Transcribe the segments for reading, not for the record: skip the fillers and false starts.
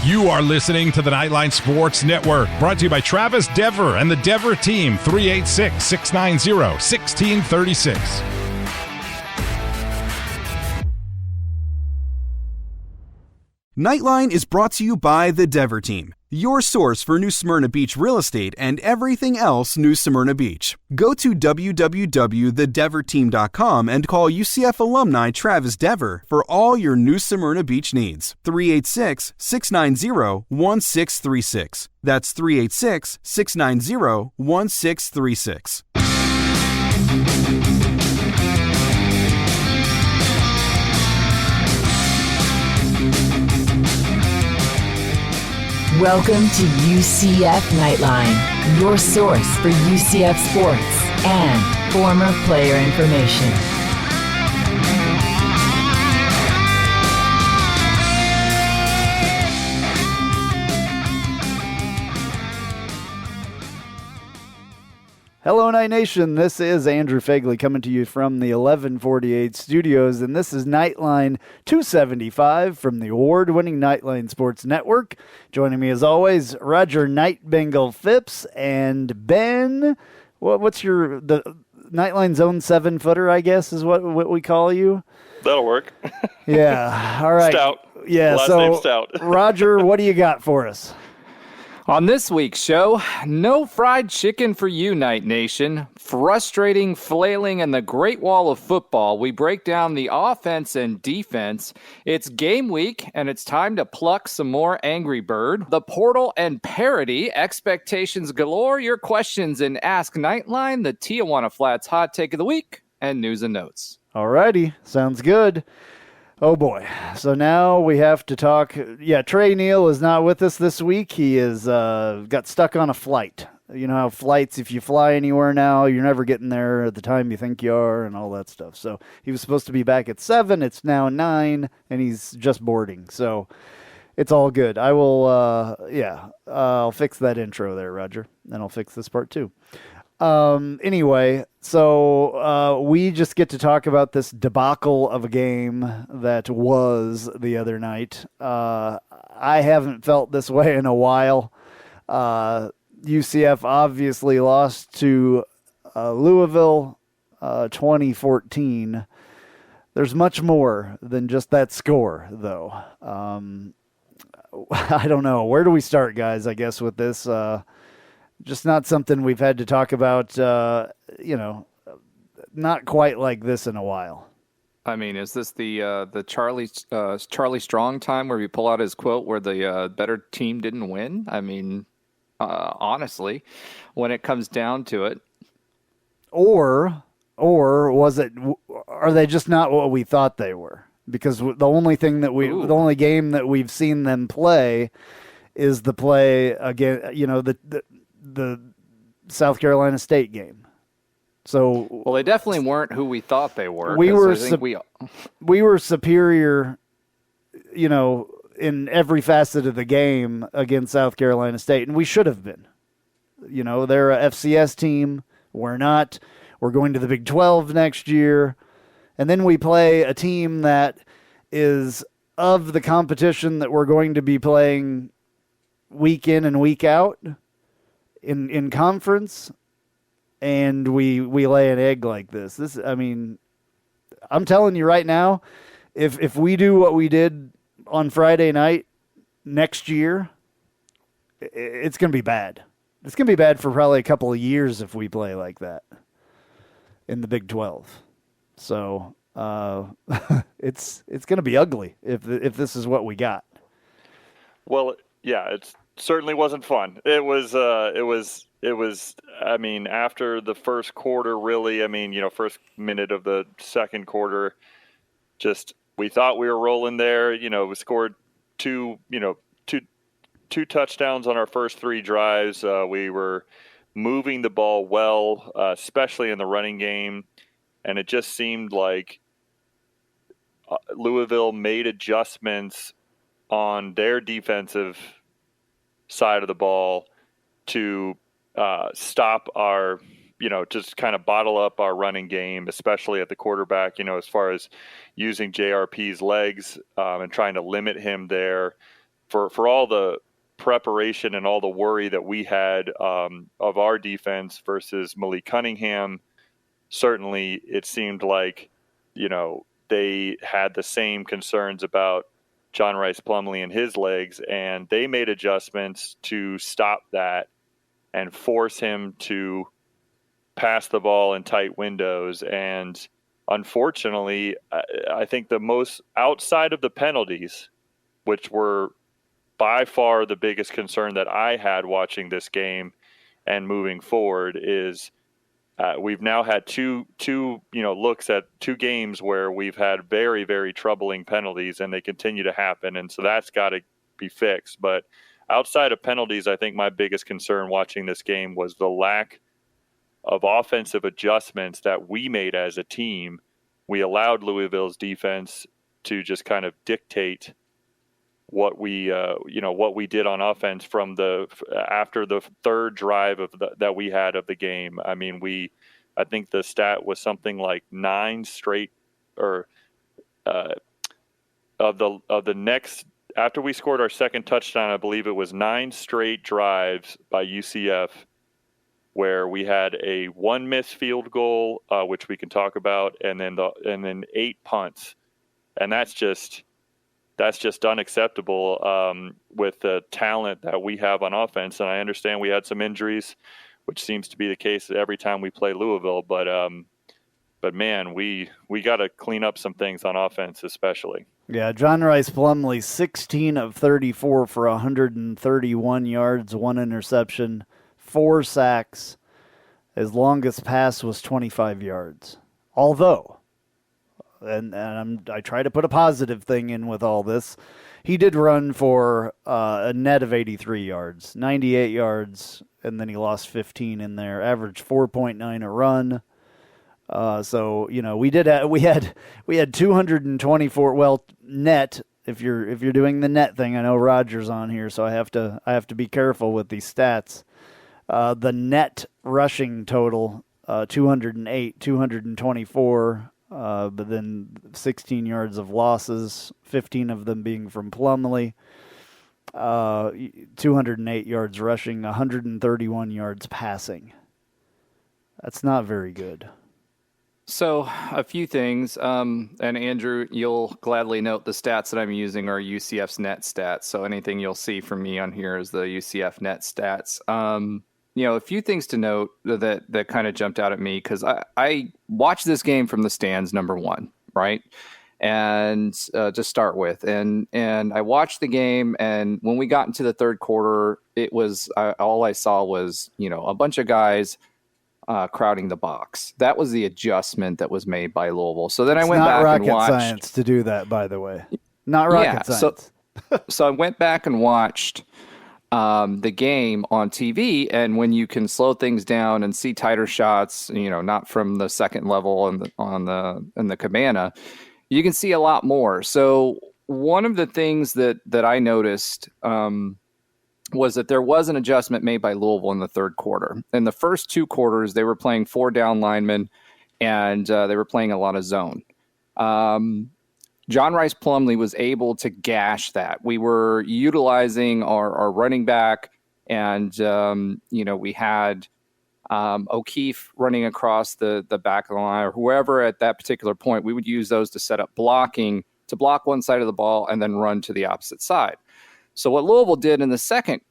You are listening to the Knightline Sports Network, brought to you by Travis Dever and the Dever team, 386-690-1636. Knightline is brought to you by the Dever team, your source for New Smyrna Beach real estate and everything else New Smyrna Beach. Go to www.thedeverteam.com and call UCF alumni Travis Dever for all your New Smyrna Beach needs. 386-690-1636. That's 386-690-1636. Welcome to UCF Knightline, your source for UCF sports and former player information. Hello, Night Nation. This is Andrew Phegley coming to you from the 1148 studios, and this is Knightline 275 from the award-winning Knightline Sports Network. Joining me, as always, Roger KnightBengal Phipps and Ben. What's the Knightline's own 7-footer? I guess is what we call you. That'll work. Yeah. All right. Stout. Yeah. Last name Stout. Roger, what do you got for us? On this week's show, no fried chicken for you, Night Nation. Frustrating flailing and the Great Wall of Football. We break down the offense and defense. It's game week, and it's time to pluck some more Angry Bird. The portal and parity. Expectations galore. Your questions and Ask Knightline. The Tijuana Flats hot take of the week. And news and notes. All righty. Sounds good. Oh, boy. So now we have to talk. Yeah, Trey Neal is not with us this week. He is got stuck on a flight. You know how flights, if you fly anywhere now, you're never getting there at the time you think you are and all that stuff. So he was supposed to be back at 7. It's now 9, and he's just boarding. So it's all good. I will, I'll fix that intro there, Roger. And I'll fix this part, too. Anyway, so we just get to talk about this debacle of a game that was the other night. I haven't felt this way in a while. UCF obviously lost to Louisville 2014. There's much more than just that score, though. I don't know. Where do we start, guys, I guess, with this? Just not something we've had to talk about, not quite like this in a while. I mean, is this the Charlie Strong time where you pull out his quote where the better team didn't win? I mean, honestly, when it comes down to it. Or was it? Are they just not what we thought they were? Because the only game that we've seen them play is the play again. The South Carolina State game. So, well, they definitely weren't who we thought they were. We were superior, in every facet of the game against South Carolina State, and we should have been. They're a FCS team. We're not. We're going to the Big 12 next year, and then we play a team that is of the competition that we're going to be playing week in and week out. In conference, and we lay an egg like this. I'm telling you right now, if we do what we did on Friday night next year, it's going to be bad. It's going to be bad for probably a couple of years if we play like that in the Big 12. So it's going to be ugly if this is what we got. Well, yeah, it's certainly wasn't fun. It was, I mean, after the first quarter, really, first minute of the second quarter, just, we thought we were rolling there. We scored two touchdowns on our first 3 drives. We were moving the ball well, especially in the running game. And it just seemed like Louisville made adjustments on their defensive side of the ball to stop our, just kind of bottle up our running game, especially at the quarterback, as far as using JRP's legs and trying to limit him there. for all the preparation and all the worry that we had of our defense versus Malik Cunningham, certainly it seemed like, they had the same concerns about John Rice Plumlee and his legs, and they made adjustments to stop that and force him to pass the ball in tight windows. And unfortunately, I think the most outside of the penalties, which were by far the biggest concern that I had watching this game and moving forward, is we've now had two looks at two games where we've had very, very troubling penalties, and they continue to happen. And so that's got to be fixed. But outside of penalties, I think my biggest concern watching this game was the lack of offensive adjustments that we made as a team. We allowed Louisville's defense to just kind of dictate what we did on offense from after the third drive that we had of the game. I mean, I think the stat was something like 9 straight, or of the next, after we scored our second touchdown, I believe it was 9 straight drives by UCF where we had a 1 missed field goal, which we can talk about, and then 8 punts, and that's just unacceptable with the talent that we have on offense. And I understand we had some injuries, which seems to be the case every time we play Louisville. But man, we got to clean up some things on offense, especially. Yeah, John Rice Plumlee, 16 of 34 for 131 yards, 1 interception, 4 sacks. His longest pass was 25 yards. Although, and I try to put a positive thing in with all this, he did run for a net of 83 yards, 98 yards, and then he lost 15 in there, averaged 4.9 a run. So we had 224 net. If you're doing the net thing, I know Roger's on here, so I have to be careful with these stats. The net rushing total 208, 224. But then 16 yards of losses, 15 of them being from Plumlee, 208 yards rushing, 131 yards passing. That's not very good. So a few things, and Andrew, you'll gladly note the stats that I'm using are UCF's net stats. So anything you'll see from me on here is the UCF net stats. A few things to note that kind of jumped out at me, because I watched this game from the stands, number one, right? And to start with, and I watched the game, and when we got into the third quarter, it was all I saw was a bunch of guys crowding the box. That was the adjustment that was made by Louisville. So then I went back and watched. Not rocket science to do that, by the way. Not rocket science. So I went back and watched the game on TV, and when you can slow things down and see tighter shots, not from the second level in the cabana, you can see a lot more. So one of the things that I noticed was that there was an adjustment made by Louisville in the third quarter. In the first 2 quarters, they were playing 4 down linemen, and they were playing a lot of zone. John Rice Plumlee was able to gash that. We were utilizing our running back, and we had O'Keefe running across the back of the line, or whoever at that particular point. We would use those to set up blocking, to block one side of the ball and then run to the opposite side. So what Louisville did in the second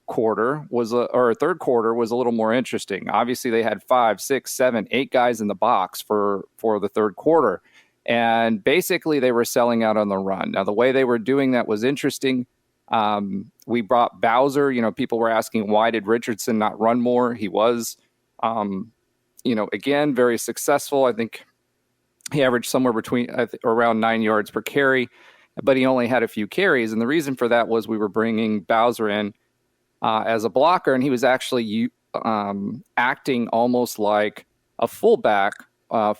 quarter or third quarter was a little more interesting. Obviously, they had 5, 6, 7, 8 guys in the box for the third quarter. And basically, they were selling out on the run. Now, the way they were doing that was interesting. We brought Bowser. People were asking, why did Richardson not run more? He was, again, very successful. I think he averaged somewhere between around 9 yards per carry, but he only had a few carries. And the reason for that was we were bringing Bowser in as a blocker, and he was actually acting almost like a fullback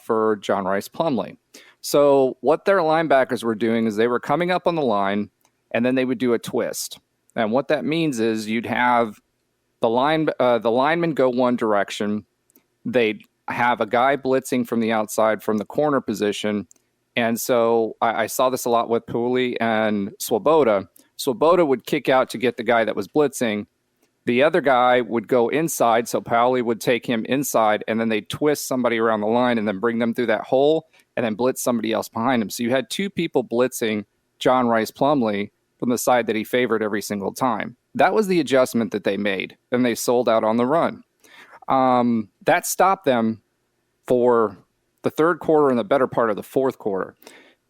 for John Rice Plumlee. So what their linebackers were doing is they were coming up on the line, and then they would do a twist. And what that means is you'd have the linemen go one direction. They'd have a guy blitzing from the outside from the corner position. And so I saw this a lot with Phegley and Swoboda. Swoboda would kick out to get the guy that was blitzing. The other guy would go inside, so Phegley would take him inside, and then they'd twist somebody around the line and then bring them through that hole and then blitz somebody else behind him. So you had two people blitzing John Rice Plumlee from the side that he favored every single time. That was the adjustment that they made, and they sold out on the run. That stopped them for the third quarter and the better part of the fourth quarter.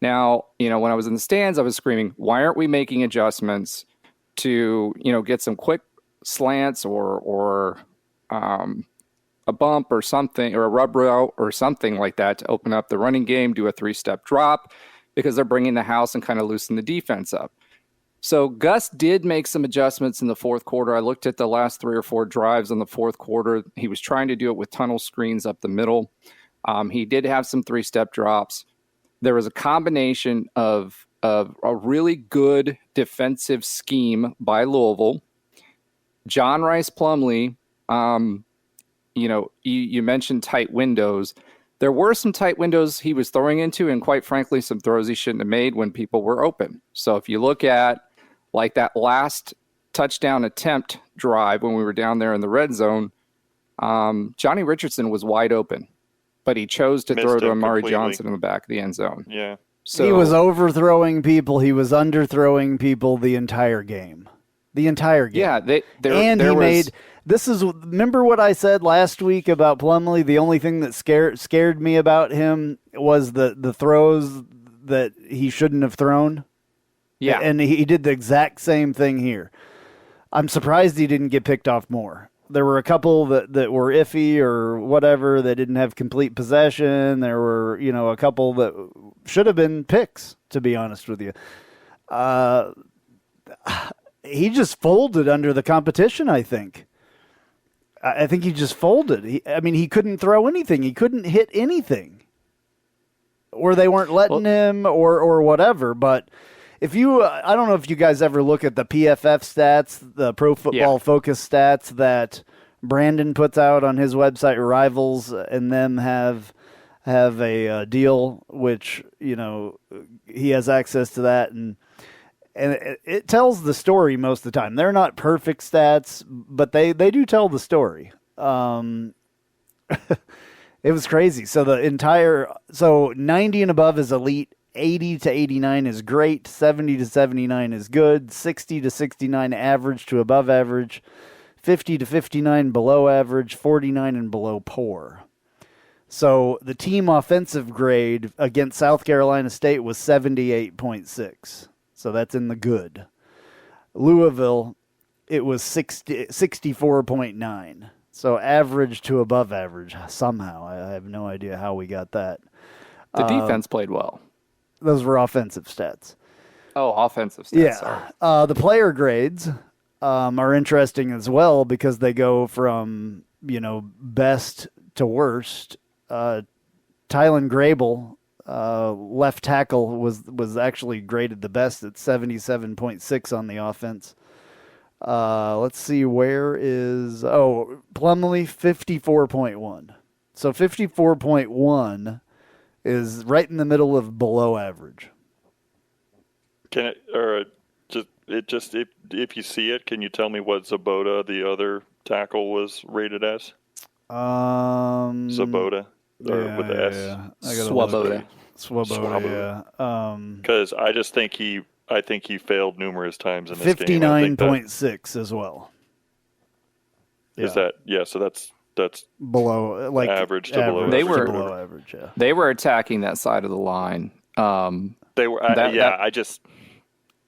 Now, when I was in the stands, I was screaming, why aren't we making adjustments to, get some quick slants or a bump or something, or a rub route or something like that to open up the running game, do a 3-step drop, because they're bringing the house and kind of loosen the defense up. So Gus did make some adjustments in the fourth quarter. I looked at the last 3 or 4 drives in the fourth quarter. He was trying to do it with tunnel screens up the middle. He did have some 3-step drops. There was a combination of a really good defensive scheme by Louisville. John Rice Plumlee, you mentioned tight windows. There were some tight windows he was throwing into, and quite frankly, some throws he shouldn't have made when people were open. So if you look at like that last touchdown attempt drive when we were down there in the red zone, Johnny Richardson was wide open, but he chose to throw to Amari Johnson in the back of the end zone. Yeah. So he was overthrowing people. He was underthrowing people the entire game. Yeah, remember what I said last week about Plumlee? The only thing that scared me about him was the throws that he shouldn't have thrown. Yeah. And he did the exact same thing here. I'm surprised he didn't get picked off more. There were a couple that were iffy or whatever that didn't have complete possession. There were, a couple that should have been picks, to be honest with you. He just folded under the competition, I think. I think he just folded. He couldn't throw anything. He couldn't hit anything. Or they weren't letting him or whatever. But I don't know if you guys ever look at the PFF stats, the Pro Football Focus stats that Brandon puts out on his website, Rivals, and them have a deal, which, he has access to that. And it tells the story most of the time. They're not perfect stats, but they do tell the story. It was crazy. So 90 and above is elite, 80 to 89 is great, 70 to 79 is good, 60 to 69 average to above average, 50 to 59 below average, 49 and below poor. So the team offensive grade against South Carolina State was 78.6. So that's in the good. Louisville, it was 64.9. So average to above average somehow. I have no idea how we got that. The defense played well. Those were offensive stats. Oh, offensive stats. Yeah. The player grades are interesting as well because they go from, best to worst. Tylen Grable, left tackle, was actually graded the best at 77.6 on the offense. Let's see, where is Plumlee 54.1. So 54.1 is right in the middle of below average. Can it, or just if you see it, can you tell me what Swoboda, the other tackle, was rated as? Swoboda. Or with the S. Yeah. Swoboda. Swoboda, yeah. Because I think he failed numerous times in this 59.6 as well. Is that so that's below, like average to below. They were below average. Yeah. They were attacking that side of the line. They were.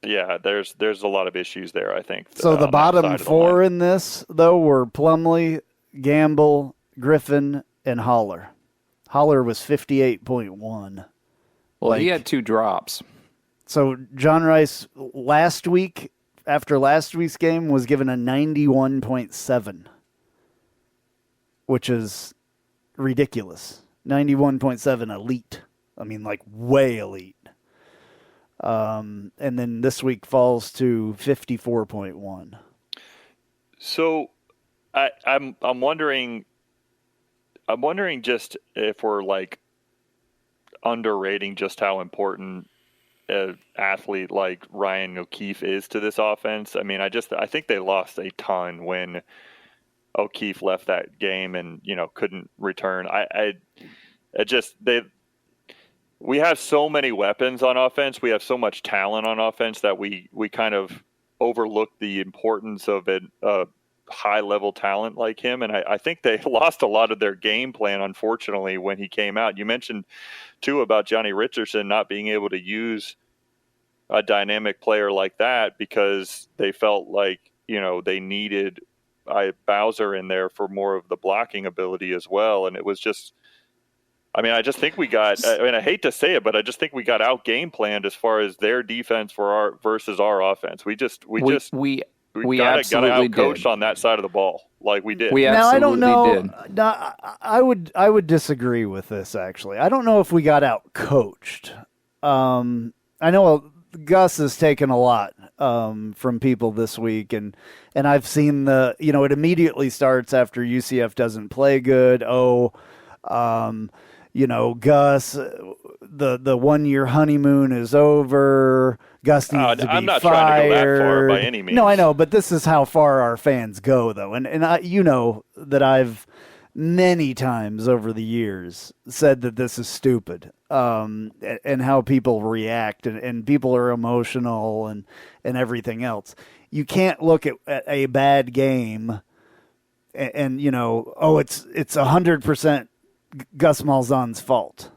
There's a lot of issues there, I think. So the bottom four in this though were Plumlee, Gamble, Griffin, and Holler. Holler was 58.1. Well, he had 2 drops. So John Rice after last week's game, was given a 91.7, which is ridiculous. 91.7 elite. Way elite. And then this week falls to 54.1. So I'm wondering just if we're underrating just how important an athlete like Ryan O'Keefe is to this offense. I mean, I think they lost a ton when O'Keefe left that game and, couldn't return. We have so many weapons on offense. We have so much talent on offense that we kind of overlook the importance of a high-level talent like him. And I think they lost a lot of their game plan, unfortunately, when he came out. You mentioned, too, about Johnny Richardson not being able to use a dynamic player like that because they felt like, they needed Bowser in there for more of the blocking ability as well. And it was just, I just think I hate to say it, but I just think we got out game planned as far as their defense versus our offense. We got out coached on that side of the ball, like we did. We absolutely did. Now, I would disagree with this, actually. I don't know if we got out coached. I know Gus has taken a lot from people this week, and I've seen it immediately starts after UCF doesn't play good. Gus, the 1 year honeymoon is over. Gus needs to be I'm not fired. trying to go that far by any means. No, I know, but this is how far our fans go, though. And that I've many times over the years said that this is stupid, and how people react, and people are emotional and everything else. You can't look at a bad game and it's 100% Gus Malzahn's fault.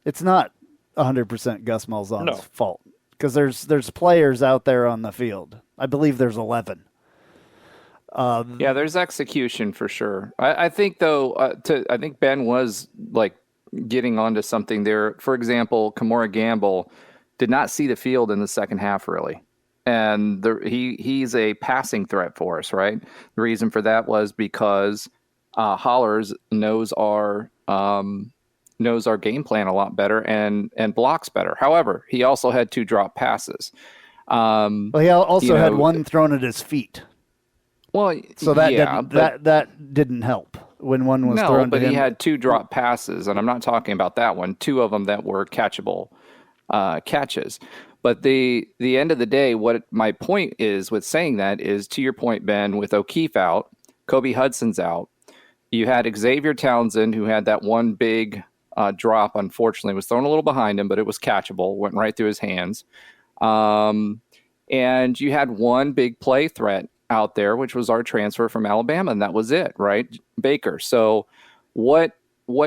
It's not 100% Gus Malzahn's fault. Because there's players out there on the field. I believe there's 11. There's execution for sure. I think though, I think Ben was like getting onto something there. For example, Kamora Gamble did not see the field in the second half really, and he's a passing threat for us, right? The reason for that was because Hollers knows our game plan a lot better and blocks better. However, he also had 2 drop passes. He also had one thrown at his feet. Well, so that didn't help when one was thrown to him. No, but he had 2 drop passes, and I'm not talking about that one. 2 of them that were catchable catches. But the end of the day, what my point is with saying that is, to your point, Ben, with O'Keefe out, Kobe Hudson's out, you had Xavier Townsend, who had that one big drop, unfortunately, was thrown a little behind him, but it was catchable, went right through his hands. And you had one big play threat out there, which was our transfer from Alabama, and that was it, right? Baker. So what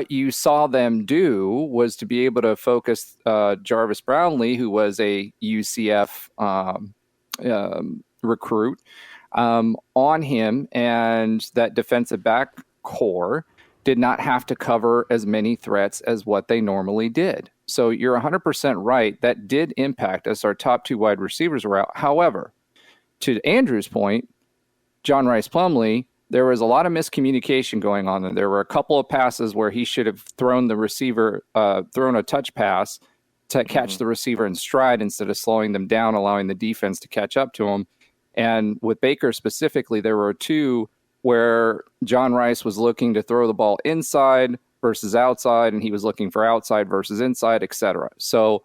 you saw them do was to be able to focus Jarvis Brownlee, who was a UCF recruit, on him, and that defensive back core did not have to cover as many threats as what they normally did. So you're 100% right. That did impact us. Our top 2 wide receivers were out. However, to Andrew's point, John Rice Plumlee, there was a lot of miscommunication going on. There were a couple of passes where he should have thrown the receiver, thrown a touch pass to catch the receiver in stride instead of slowing them down, allowing the defense to catch up to him. And with Baker specifically, there were 2 where John Rice was looking to throw the ball inside versus outside, and he was looking for outside versus inside, etc. So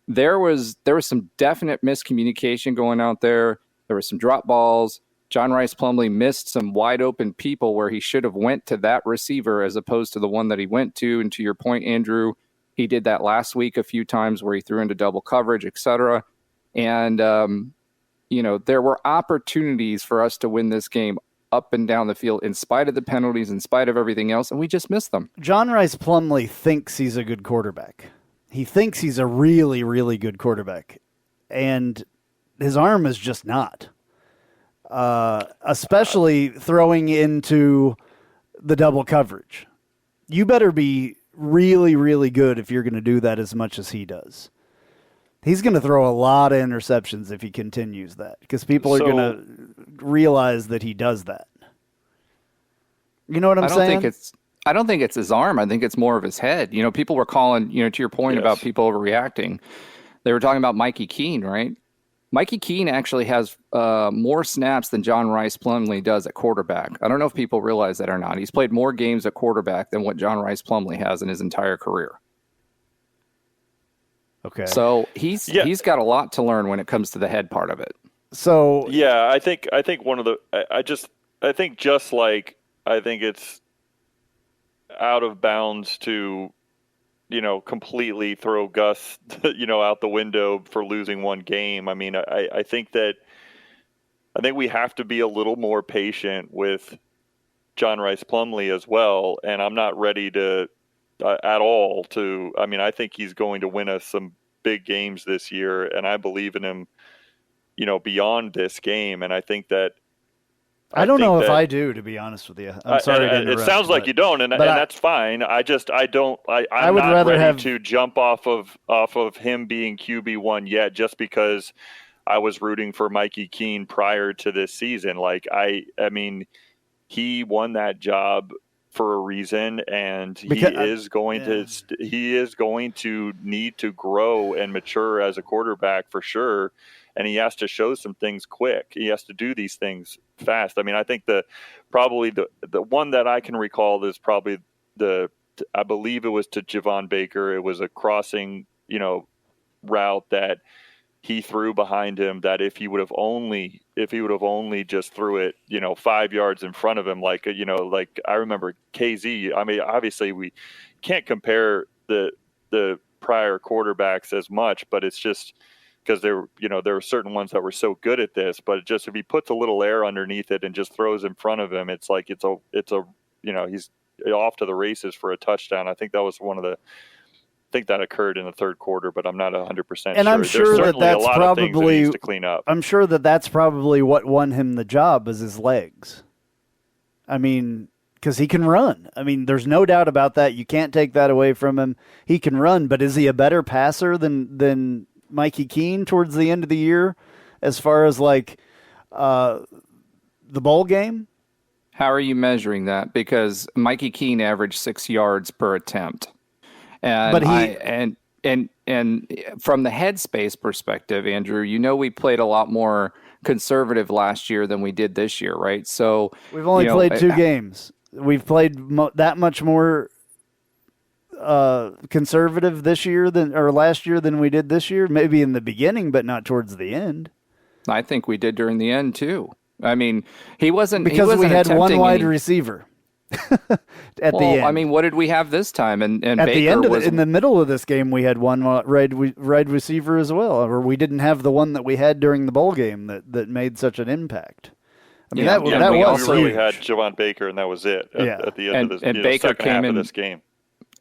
there was some definite miscommunication going out there. There were some drop balls. John Rice Plumlee missed some wide open people where he should have went to that receiver as opposed to the one that he went to. And to your point, Andrew, he did that last week a few times where he threw into double coverage, etc. And there were opportunities for us to win this game up and down the field in spite of the penalties, in spite of everything else, and we just missed them. John Rice Plumlee thinks he's a good quarterback. He thinks he's a really, really good quarterback, and his arm is just not. Especially throwing into the double coverage. You better be really, really good if you're going to do that as much as he does. He's going to throw a lot of interceptions if he continues that, because people are going to realize that he does that. You know what I'm saying? I don't think it's his arm. I think it's more of his head. People were calling, to your point about people overreacting. They were talking about Mikey Keene, right? Mikey Keene actually has more snaps than John Rice Plumlee does at quarterback. I don't know if people realize that or not. He's played more games at quarterback than what John Rice Plumlee has in his entire career. Okay. So he's got a lot to learn when it comes to the head part of it. So yeah, I think one of the I think it's out of bounds to completely throw Gus out the window for losing one game. I mean, I think we have to be a little more patient with John Rice Plumlee as well, and I'm not ready to at all to. I mean, I think he's going to win us some big games this year, and I believe in him, beyond this game. And I think that I don't know if I do, to be honest with you. I'm sorry to interrupt. It sounds like you don't, and that's fine. I'm would not rather ready to jump off of him being QB1 yet, just because I was rooting for Mikey Keene prior to this season. Like I mean, he won that job for a reason, and he is going to need to grow and mature as a quarterback for sure. And he has to show some things quick. He has to do these things fast. I mean, I think probably the one that I can recall is probably I believe it was to Javon Baker. It was a crossing, route that he threw behind him, that if he would have only just threw it, 5 yards in front of him, like I remember KZ. I mean, obviously we can't compare the prior quarterbacks as much, but it's just because there were certain ones that were so good at this, but just if he puts a little air underneath it and just throws in front of him, it's like he's off to the races for a touchdown. I think that was I think that occurred in the third quarter, but I'm not 100% sure. And I'm sure that's a lot probably of things that he needs to clean up. I'm sure that's probably what won him the job, is his legs. I mean, because he can run. I mean, there's no doubt about that. You can't take that away from him. He can run, but is he a better passer than Mikey Keene towards the end of the year, as far as like the bowl game? How are you measuring that? Because Mikey Keene averaged 6 yards per attempt, and from the headspace perspective, Andrew, we played a lot more conservative last year than we did this year, right? So we've only played 2 games. We've played that much more conservative this year or last year than we did this year. Maybe in the beginning, but not towards the end. I think we did during the end too. I mean, we had one wide receiver at the end. I mean, what did we have this time? And at Baker the end in the middle of this game, we had one wide receiver as well, or we didn't have the one that we had during the bowl game that made such an impact. I mean, that was we really huge. had Javon Baker, and that was it at the end of this, Baker second half of this game.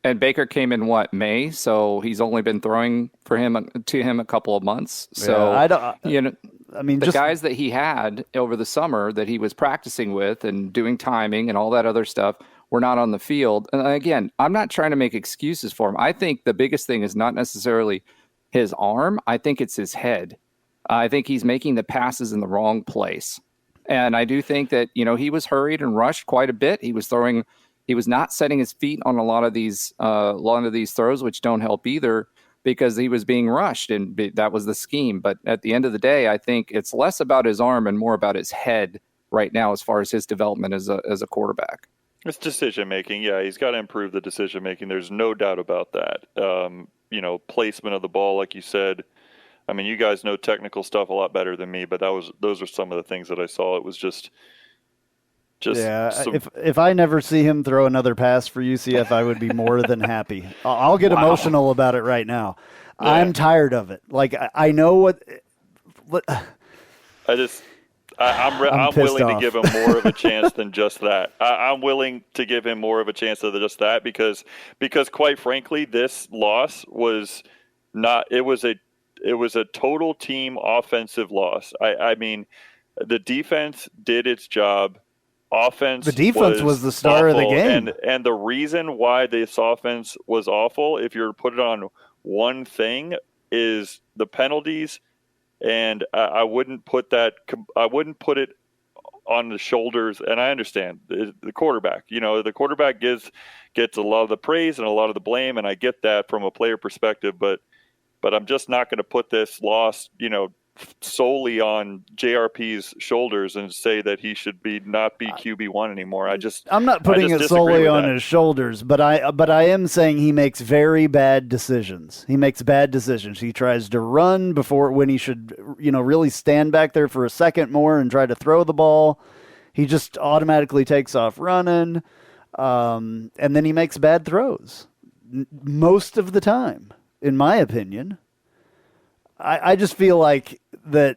And Baker came in May, so he's only been throwing to him a couple of months. So the guys that he had over the summer that he was practicing with and doing timing and all that other stuff were not on the field. And again, I'm not trying to make excuses for him. I think the biggest thing is not necessarily his arm. I think it's his head. I think he's making the passes in the wrong place. And I do think that, he was hurried and rushed quite a bit. He was not setting his feet on a lot of these throws, which don't help either, because he was being rushed, and that was the scheme. But at the end of the day, I think it's less about his arm and more about his head right now, as far as his development as a quarterback. It's decision making. Yeah, he's got to improve the decision making. There's no doubt about that. Placement of the ball, like you said. I mean, you guys know technical stuff a lot better than me, but those are some of the things that I saw. It was just if I never see him throw another pass for UCF, I would be more than happy. I'll get emotional about it right now. Yeah. I'm tired of it. Like, I know what I'm willing to give him more of a chance than just that. I'm willing to give him more of a chance than just that because quite frankly, this loss was not. It was a total team offensive loss. I mean, the defense did its job. The defense was the star of the game. And the reason why this offense was awful, if you're to put it on one thing, is the penalties. And I wouldn't put it on the shoulders. And I understand the quarterback. The quarterback gets a lot of the praise and a lot of the blame, and I get that from a player perspective. But I'm just not going to put this loss, solely on JRP's shoulders and say that he should not be QB1 anymore. I'm not putting it solely on his shoulders, but I am saying he makes very bad decisions. He makes bad decisions. He tries to run when he should, really stand back there for a second more and try to throw the ball. He just automatically takes off running, and then he makes bad throws most of the time, in my opinion. I just feel like that,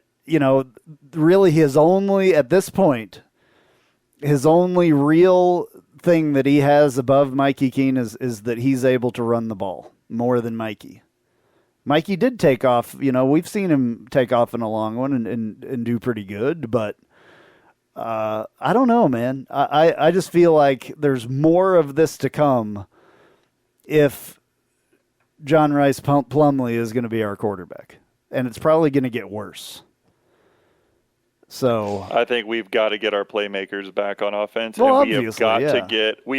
really at this point, his only real thing that he has above Mikey Keene is that he's able to run the ball more than Mikey. Mikey did take off. We've seen him take off in a long one and do pretty good, but I don't know, man. I just feel like there's more of this to come if John Rice Plumlee is going to be our quarterback. And it's probably going to get worse. So I think we've got to get our playmakers back on offense, well, and we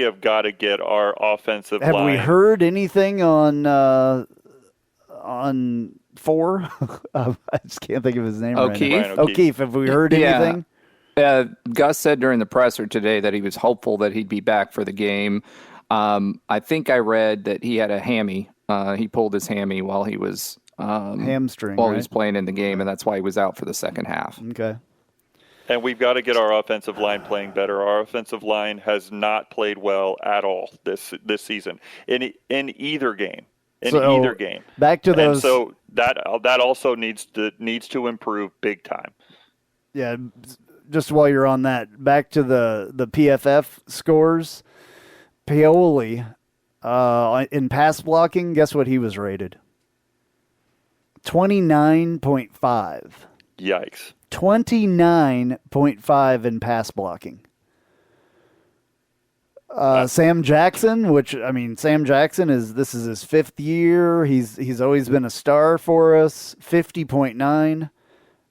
have got to get our offensive line. Have we heard anything on 4? I just can't think of his name. O'Keefe. Right now. O'Keefe. Have we heard anything? Gus said during the presser today that he was hopeful that he'd be back for the game. I think I read that he had a hammy. He pulled his hammy while he was hamstring while he was playing in the game, and that's why he was out for the second half. Okay. And we've got to get our offensive line playing better. Our offensive line has not played well at all this season in either game. Either game. Back to those. And so that also needs to improve big time. Yeah. Just while you're on that, back to the PFF scores. Paoli in pass blocking. Guess what he was rated? 29.5. Yikes. 29.5 in pass blocking. Sam Jackson, Sam Jackson this is his 5th year. He's always been a star for us. 50.9.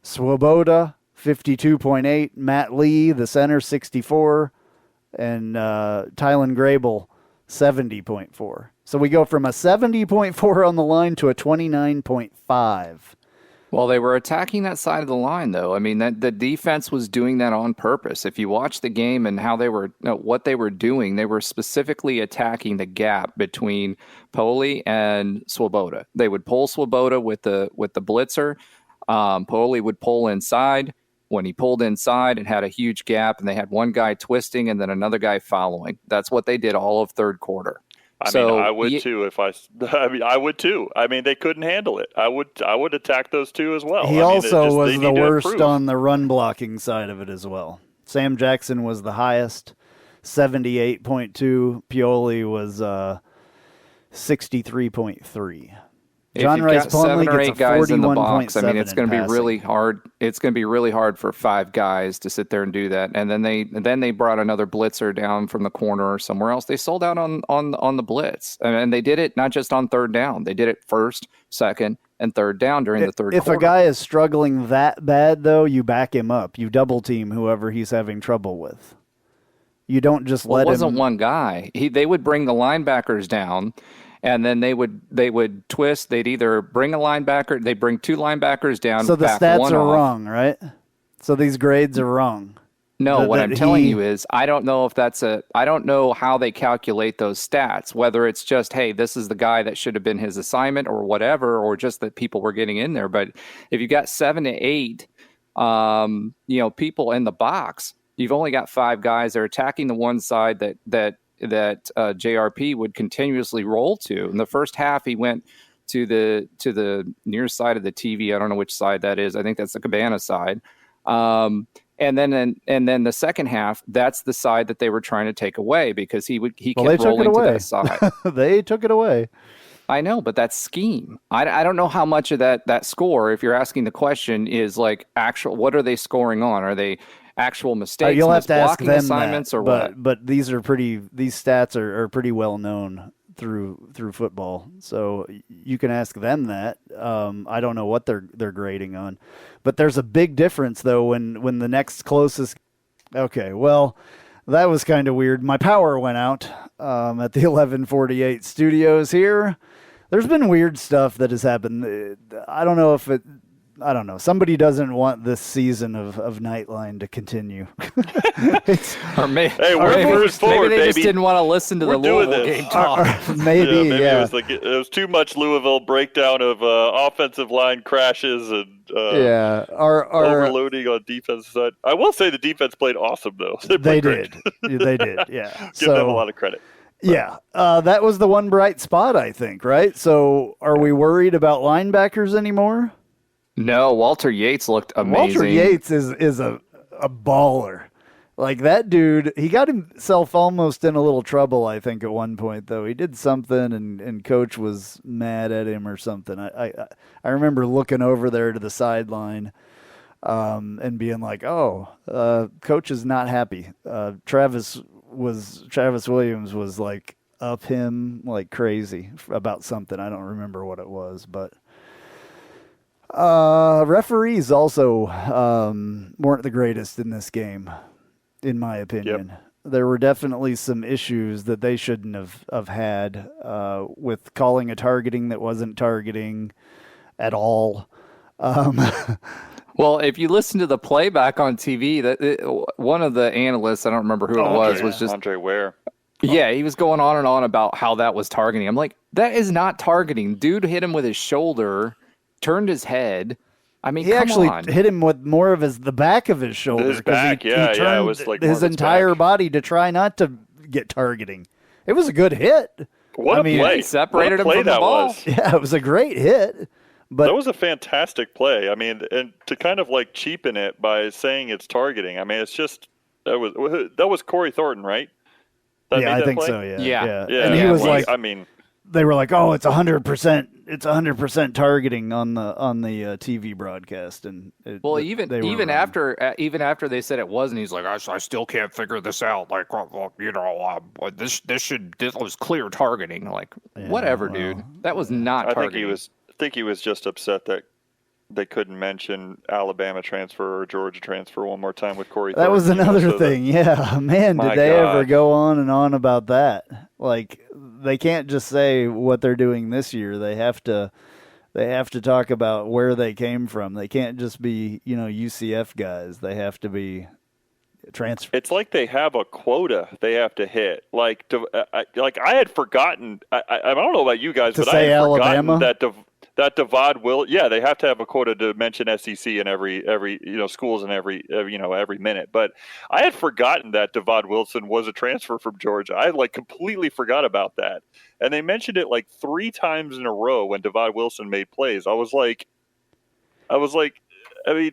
Swoboda, 52.8. Matt Lee, the center, 64. And Tylen Grable, 70.4. So we go from a 70.4 on the line to a 29.5. Well, they were attacking that side of the line, though. I mean, the defense was doing that on purpose. If you watch the game and how what they were doing, they were specifically attacking the gap between Paoli and Swoboda. They would pull Swoboda with the blitzer. Paoli would pull inside. When he pulled inside, it had a huge gap, and they had one guy twisting and then another guy following. That's what they did all of third quarter. I would too I would too. I mean, they couldn't handle it. I would attack those two as well. He also was the worst on the run blocking side of it as well. Sam Jackson was the highest, 78.2. Paoli was 63.3. John Rice Plumlee 7 or 8 guys in the box. I mean, it's going to be really hard. It's going to be really hard for 5 guys to sit there and do that. And then they brought another blitzer down from the corner or somewhere else. They sold out on the blitz, and they did it not just on third down. They did it first, second, and third down during the third quarter. If a guy is struggling that bad, though, you back him up. You double team whoever he's having trouble with. You don't just let him. It wasn't one guy. They would bring the linebackers down. And then they would twist. They'd either bring a linebacker, they'd bring 2 linebackers down. So the stats are wrong, right? So these grades are wrong. No, what I'm telling you is I don't know I don't know how they calculate those stats, whether it's just, hey, this is the guy that should have been his assignment or whatever, or just that people were getting in there. But if you got 7 to 8, people in the box, you've only got 5 guys that are attacking the one side that JRP would continuously roll to. In the first half, he went to the near side of the TV. I don't know which side that is. I think that's the Cabana side. And then the second half, that's the side that they were trying to take away because he kept rolling to that side. They took it away. I know, but that's scheme. I don't know how much of that score, if you're asking the question, is like actual. What are they scoring on? Are they actual mistakes? You'll have to ask them assignments that, or what? But these stats are pretty well known through football, so you can ask them that. I don't know what they're grading on, but there's a big difference though when the next closest. Okay, well, that was kind of weird. My power went out at the 1148 studios here. There's been weird stuff that has happened. I don't know if I don't know. Somebody doesn't want this season of Knightline to continue. Hey, we're moving forward, maybe they just baby. didn't want to listen to the Louisville game talk. Maybe, yeah. It was too much Louisville breakdown of offensive line crashes and overloading on defense side. I will say the defense played awesome, though. They did. They did, yeah. Give them a lot of credit. Yeah, that was the one bright spot, I think, right? So are we worried about linebackers anymore? No, Walter Yates looked amazing. Walter Yates is a baller. Like, that dude, he got himself almost in a little trouble, I think, at one point, though. He did something, and Coach was mad at him or something. I remember looking over there to the sideline and being like, Coach is not happy. Travis Williams was, like, up him like crazy about something. I don't remember what it was, but referees also weren't the greatest in this game, in my opinion. Yep. There were definitely some issues that they shouldn't have had with calling a targeting that wasn't targeting at all. Well, if you listen to the playback on TV, one of the analysts, I don't remember who it was just Andre Ware. Yeah, he was going on and on about how that was targeting. I'm like, that is not targeting. Dude hit him with his shoulder, turned his head. I mean, he actually hit him with more of the back of his shoulder. His back, he turned it was like his entire body to try not to get targeting. It was a good hit. What a play! He separated him from the ball. Yeah, it was a great hit. But that was a fantastic play. I mean, and to kind of like cheapen it by saying it's targeting. I mean, it's just that was Corey Thornton, right? I think play? so. Yeah. And he was like, I mean, they were like, "Oh, it's 100%. It's 100% targeting on the TV broadcast." And even after they said it wasn't, he's like, "I still can't figure this out. Like, this was clear targeting. Like, whatever, dude. That was not targeting." I think he was just upset that they couldn't mention Alabama transfer or Georgia transfer one more time with Corey Thornton. That was another thing. Yeah, man, did they ever go on and on about that? Like, they can't just say what they're doing this year. They have to talk about where they came from. They can't just be, UCF guys. They have to be transfer. It's like they have a quota they have to hit. Like I had forgotten. I don't know about you guys, but I had Alabama? forgotten that Devad will. Yeah, they have to have a quota to mention SEC in every schools in every minute. But I had forgotten that Devad Wilson was a transfer from Georgia. I completely forgot about that, and they mentioned it 3 times in a row when Devad Wilson made plays. I was like, I mean.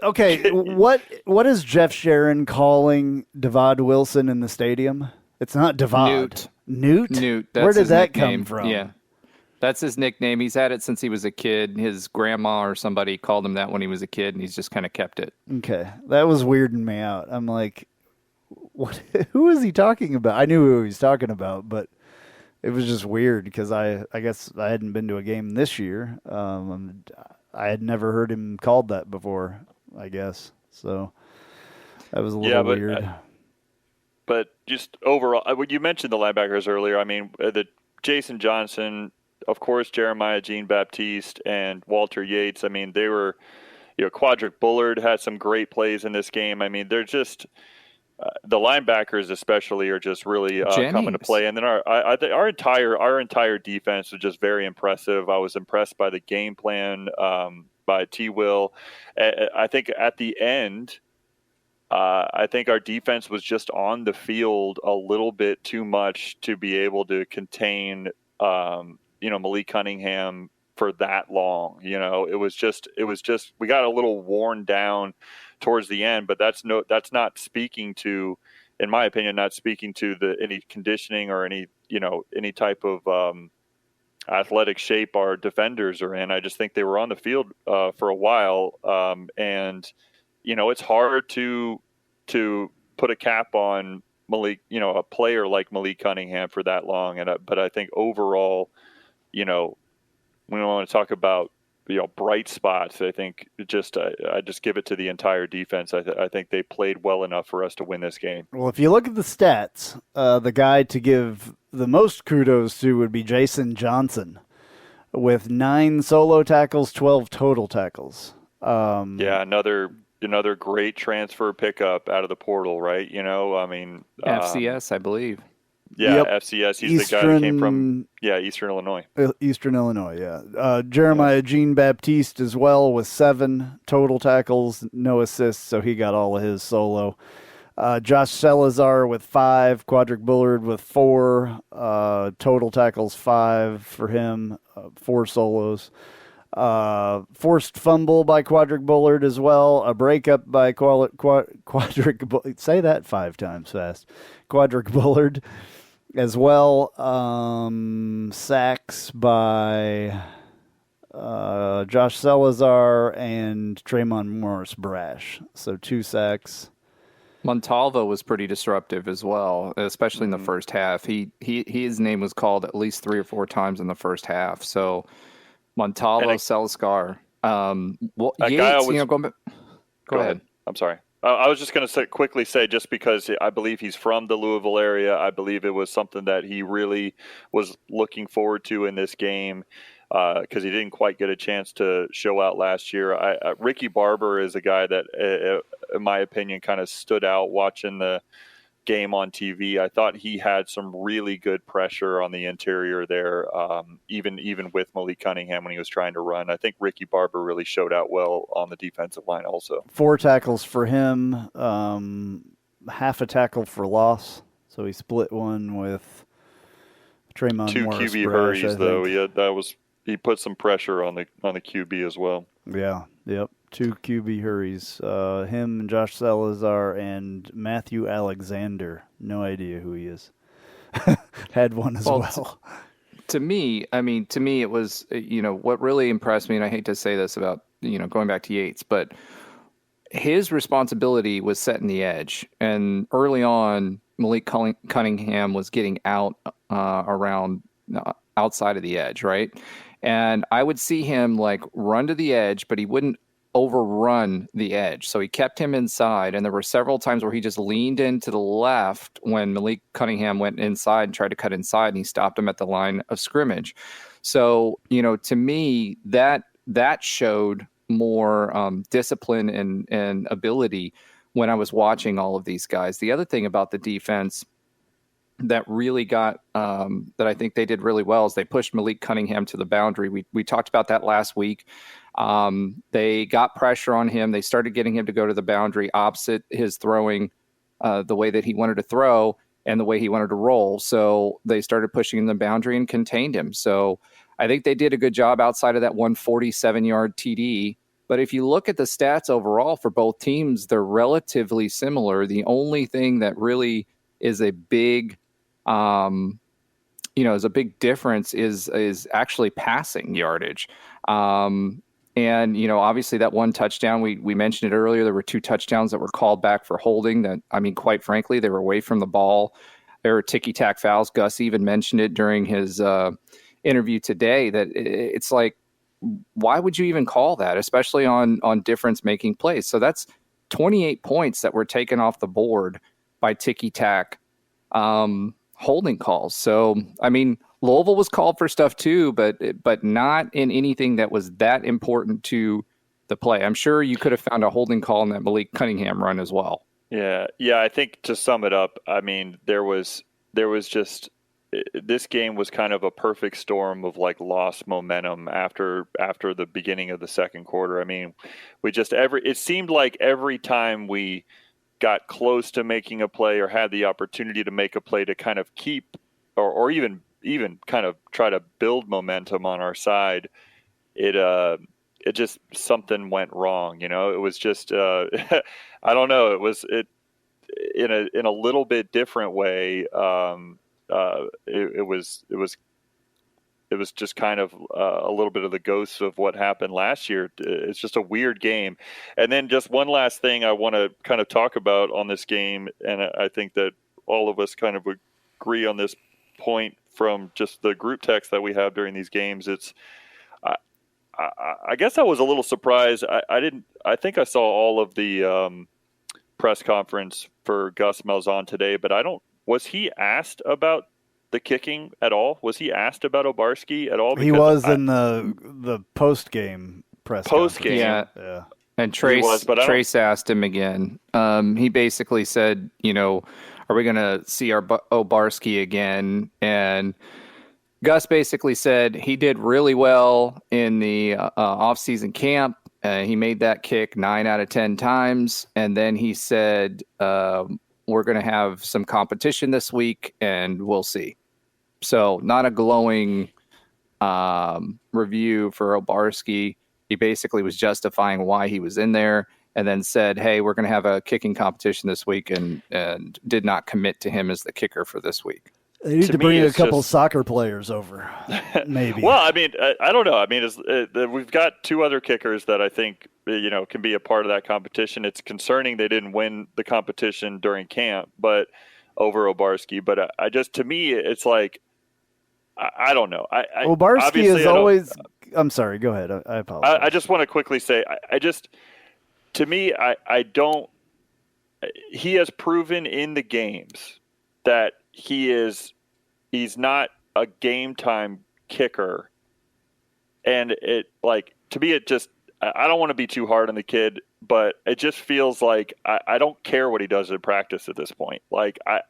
Okay, what is Jeff Sharon calling Devad Wilson in the stadium? It's not Devad. Newt? Where did that come from? Yeah. That's his nickname. He's had it since he was a kid. His grandma or somebody called him that when he was a kid, and he's just kind of kept it. Okay. That was weirding me out. I'm like, what? Who is he talking about? I knew who he was talking about, but it was just weird because I guess I hadn't been to a game this year. I had never heard him called that before, I guess. So that was a little weird. But just overall, when you mentioned the linebackers earlier, I mean, the Jason Johnson, of course, Jeremiah Jean-Baptiste, and Walter Yates. I mean, they were, Quadric Bullard had some great plays in this game. I mean, they're just the linebackers especially are just really coming to play. And then our entire defense was just very impressive. I was impressed by the game plan by T. Will. I think at the end, I think our defense was just on the field a little bit too much to be able to contain Malik Cunningham for that long. It was just we got a little worn down towards the end, but that's not speaking to, in my opinion, not speaking to any conditioning or any type of athletic shape our defenders are in. I just think they were on the field for a while, and it's hard to put a cap on Malik, a player like Malik Cunningham for that long. But I think overall, we want to talk about bright spots. I think I just give it to the entire defense. I think they played well enough for us to win this game. Well, if you look at the stats, the guy to give the most kudos to would be Jason Johnson. with 9 solo tackles, 12 total tackles. Another great transfer pickup out of the portal, right? I mean, FCS, I believe. Yeah, Yep. FCS. He's the guy that came from Eastern Illinois. Eastern Illinois, yeah. Jeremiah Jean-Baptiste as well with 7 total tackles, no assists, so he got all of his solo. Josh Salazar with 5, Quadric Bullard with 4, total tackles 5 for him, 4 solos. Forced fumble by Quadric Bullard as well, a breakup by Quadric Bullard. Say that 5 times fast. Quadric Bullard as well. Sacks by Josh Salazar and Tremont Morris Brash. So 2 sacks. Montalvo was pretty disruptive as well, especially in the first half. His name was called at least 3 or 4 times in the first half. So Montalvo, Salazar. Go ahead. I'm sorry. I was just going to quickly say, just because I believe he's from the Louisville area, I believe it was something that he really was looking forward to in this game, because he didn't quite get a chance to show out last year. Ricky Barber is a guy that, in my opinion, kind of stood out watching the game on TV. I thought he had some really good pressure on the interior there, even with Malik Cunningham when he was trying to run. I think Ricky Barber really showed out well on the defensive line also. 4 tackles for him, half a tackle for loss. So he split one with Tremont 2 Morris QB Brash, hurries, though. He put some pressure on the QB as well. Yeah, yep. 2 QB hurries. Him and Josh Salazar and Matthew Alexander. No idea who he is. Had one as well. To me, it was, what really impressed me, and I hate to say this about, going back to Yates, but his responsibility was setting the edge. And early on, Malik Cunningham was getting out around outside of the edge, right? And I would see him run to the edge, but he wouldn't overrun the edge. So he kept him inside. And there were several times where he just leaned into the left when Malik Cunningham went inside and tried to cut inside, and he stopped him at the line of scrimmage. So, to me, that showed more discipline and ability when I was watching all of these guys. The other thing about the defense that really got that I think they did really well is they pushed Malik Cunningham to the boundary. We talked about that last week. They got pressure on him. They started getting him to go to the boundary opposite his throwing, the way that he wanted to throw and the way he wanted to roll. So they started pushing in the boundary and contained him. So I think they did a good job outside of that 147-yard TD. But if you look at the stats overall for both teams, they're relatively similar. The only thing that really is a big is a big difference is actually passing yardage. And, obviously that one touchdown, we mentioned it earlier, there were 2 touchdowns that were called back for holding that, quite frankly, they were away from the ball. There were ticky-tack fouls. Gus even mentioned it during his interview today that it's like, why would you even call that, especially on difference-making plays? So that's 28 points that were taken off the board by ticky-tack holding calls. So, Louisville was called for stuff too, but not in anything that was that important to the play. I'm sure you could have found a holding call in that Malik Cunningham run as well. Yeah. I think to sum it up, there was just, this game was kind of a perfect storm of lost momentum after the beginning of the second quarter. It seemed like every time we got close to making a play or had the opportunity to make a play to kind of keep or even kind of try to build momentum on our side, it just, something went wrong. It was just I don't know, it was in a little bit different way. It was just kind of a little bit of the ghost of what happened last year. It's just a weird game. And then just one last thing I want to kind of talk about on this game, and I think that all of us kind of agree on this point from just the group text that we have during these games. It's I guess I was a little surprised. I think I saw all of the press conference for Gus Malzahn today, but was he asked about the kicking at all? Was he asked about Obarski at all? He was in the post game press. Post game, yeah. And Trace asked him again. He basically said, are we going to see our Obarski again? And Gus basically said he did really well in the off-season camp. He made that kick 9 out of 10 times. And then he said, we're going to have some competition this week, and we'll see. So not a glowing review for Obarski. He basically was justifying why he was in there, and then said, hey, we're going to have a kicking competition this week, and did not commit to him as the kicker for this week. They need to bring a couple soccer players over, maybe. Well, I mean, I don't know. I mean, we've got 2 other kickers that I think, can be a part of that competition. It's concerning they didn't win the competition during camp, but over Obarski. But to me, it's like, I don't know. Obarski is always. I'm sorry. Go ahead. I apologize. I just want to quickly say, to me, I don't. He has proven in the games that he's not a game time kicker, and to me, I don't want to be too hard on the kid, but it just feels like I don't care what he does in practice at this point. Like I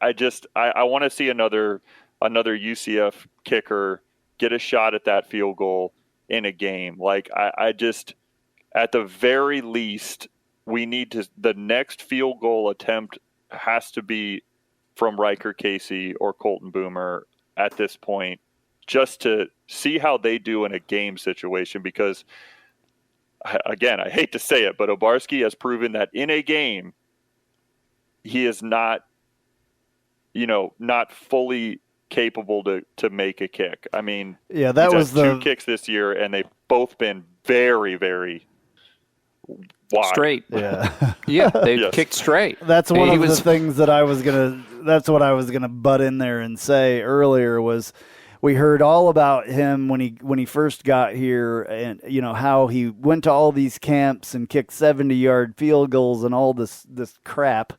want to see another UCF kicker get a shot at that field goal in a game. Like I just, at the very least, we need to, the next field goal attempt has to be from Riker Casey or Colton Boomer at this point, just to see how they do in a game situation. Because again, I hate to say it, but Obarski has proven that in a game, he is not fully capable to make a kick. I mean, yeah, that was the 2 kicks this year, and they've both been very, very wide. Straight. Yeah. Yeah, they kicked straight. That's one of the things that that's what I was gonna butt in there and say earlier was, we heard all about him when he first got here, and how he went to all these camps and kicked 70-yard field goals and all this crap.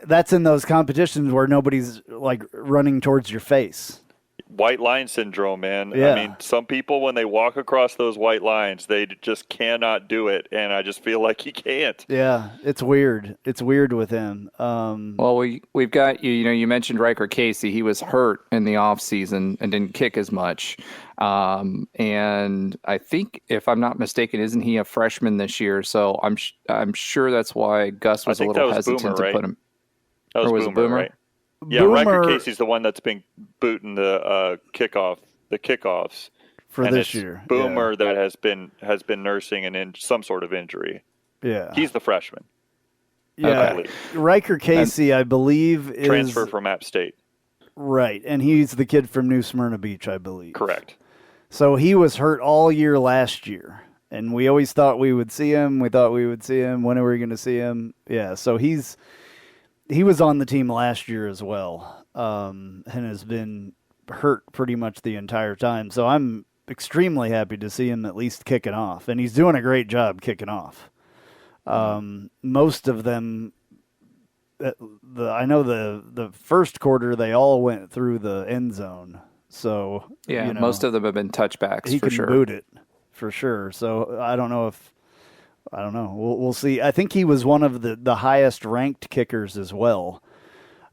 That's in those competitions where nobody's like running towards your face. White line syndrome, man. Yeah. I mean, some people, when they walk across those white lines, they just cannot do it, and I just feel like he can't. Yeah, it's weird. It's weird with him. Well, we've got you mentioned Casey. He was hurt in the off season and didn't kick as much. And I think, if I'm not mistaken, isn't he a freshman this year? So I'm sure that's why Gus was a little hesitant Boomer, to right? put him. That was Boomer, right? Yeah, Riker Casey's the one that's been booting the kickoffs for and this year. Boomer that has been nursing some sort of injury. Yeah, he's the freshman. Yeah, Riker Casey, I believe, is transfer from App State. Right, and he's the kid from New Smyrna Beach, I believe. Correct. So he was hurt all year last year, and we always thought we would see him. We thought we would see him. When are we going to see him? Yeah, so he was on the team last year as well, and has been hurt pretty much the entire time. So I'm extremely happy to see him at least kicking off, and he's doing a great job kicking off. Most of them, I know the first quarter they all went through the end zone. So yeah, most of them have been touchbacks. He for can sure. boot it for sure. So I don't know. We'll see. I think he was one of the highest ranked kickers as well,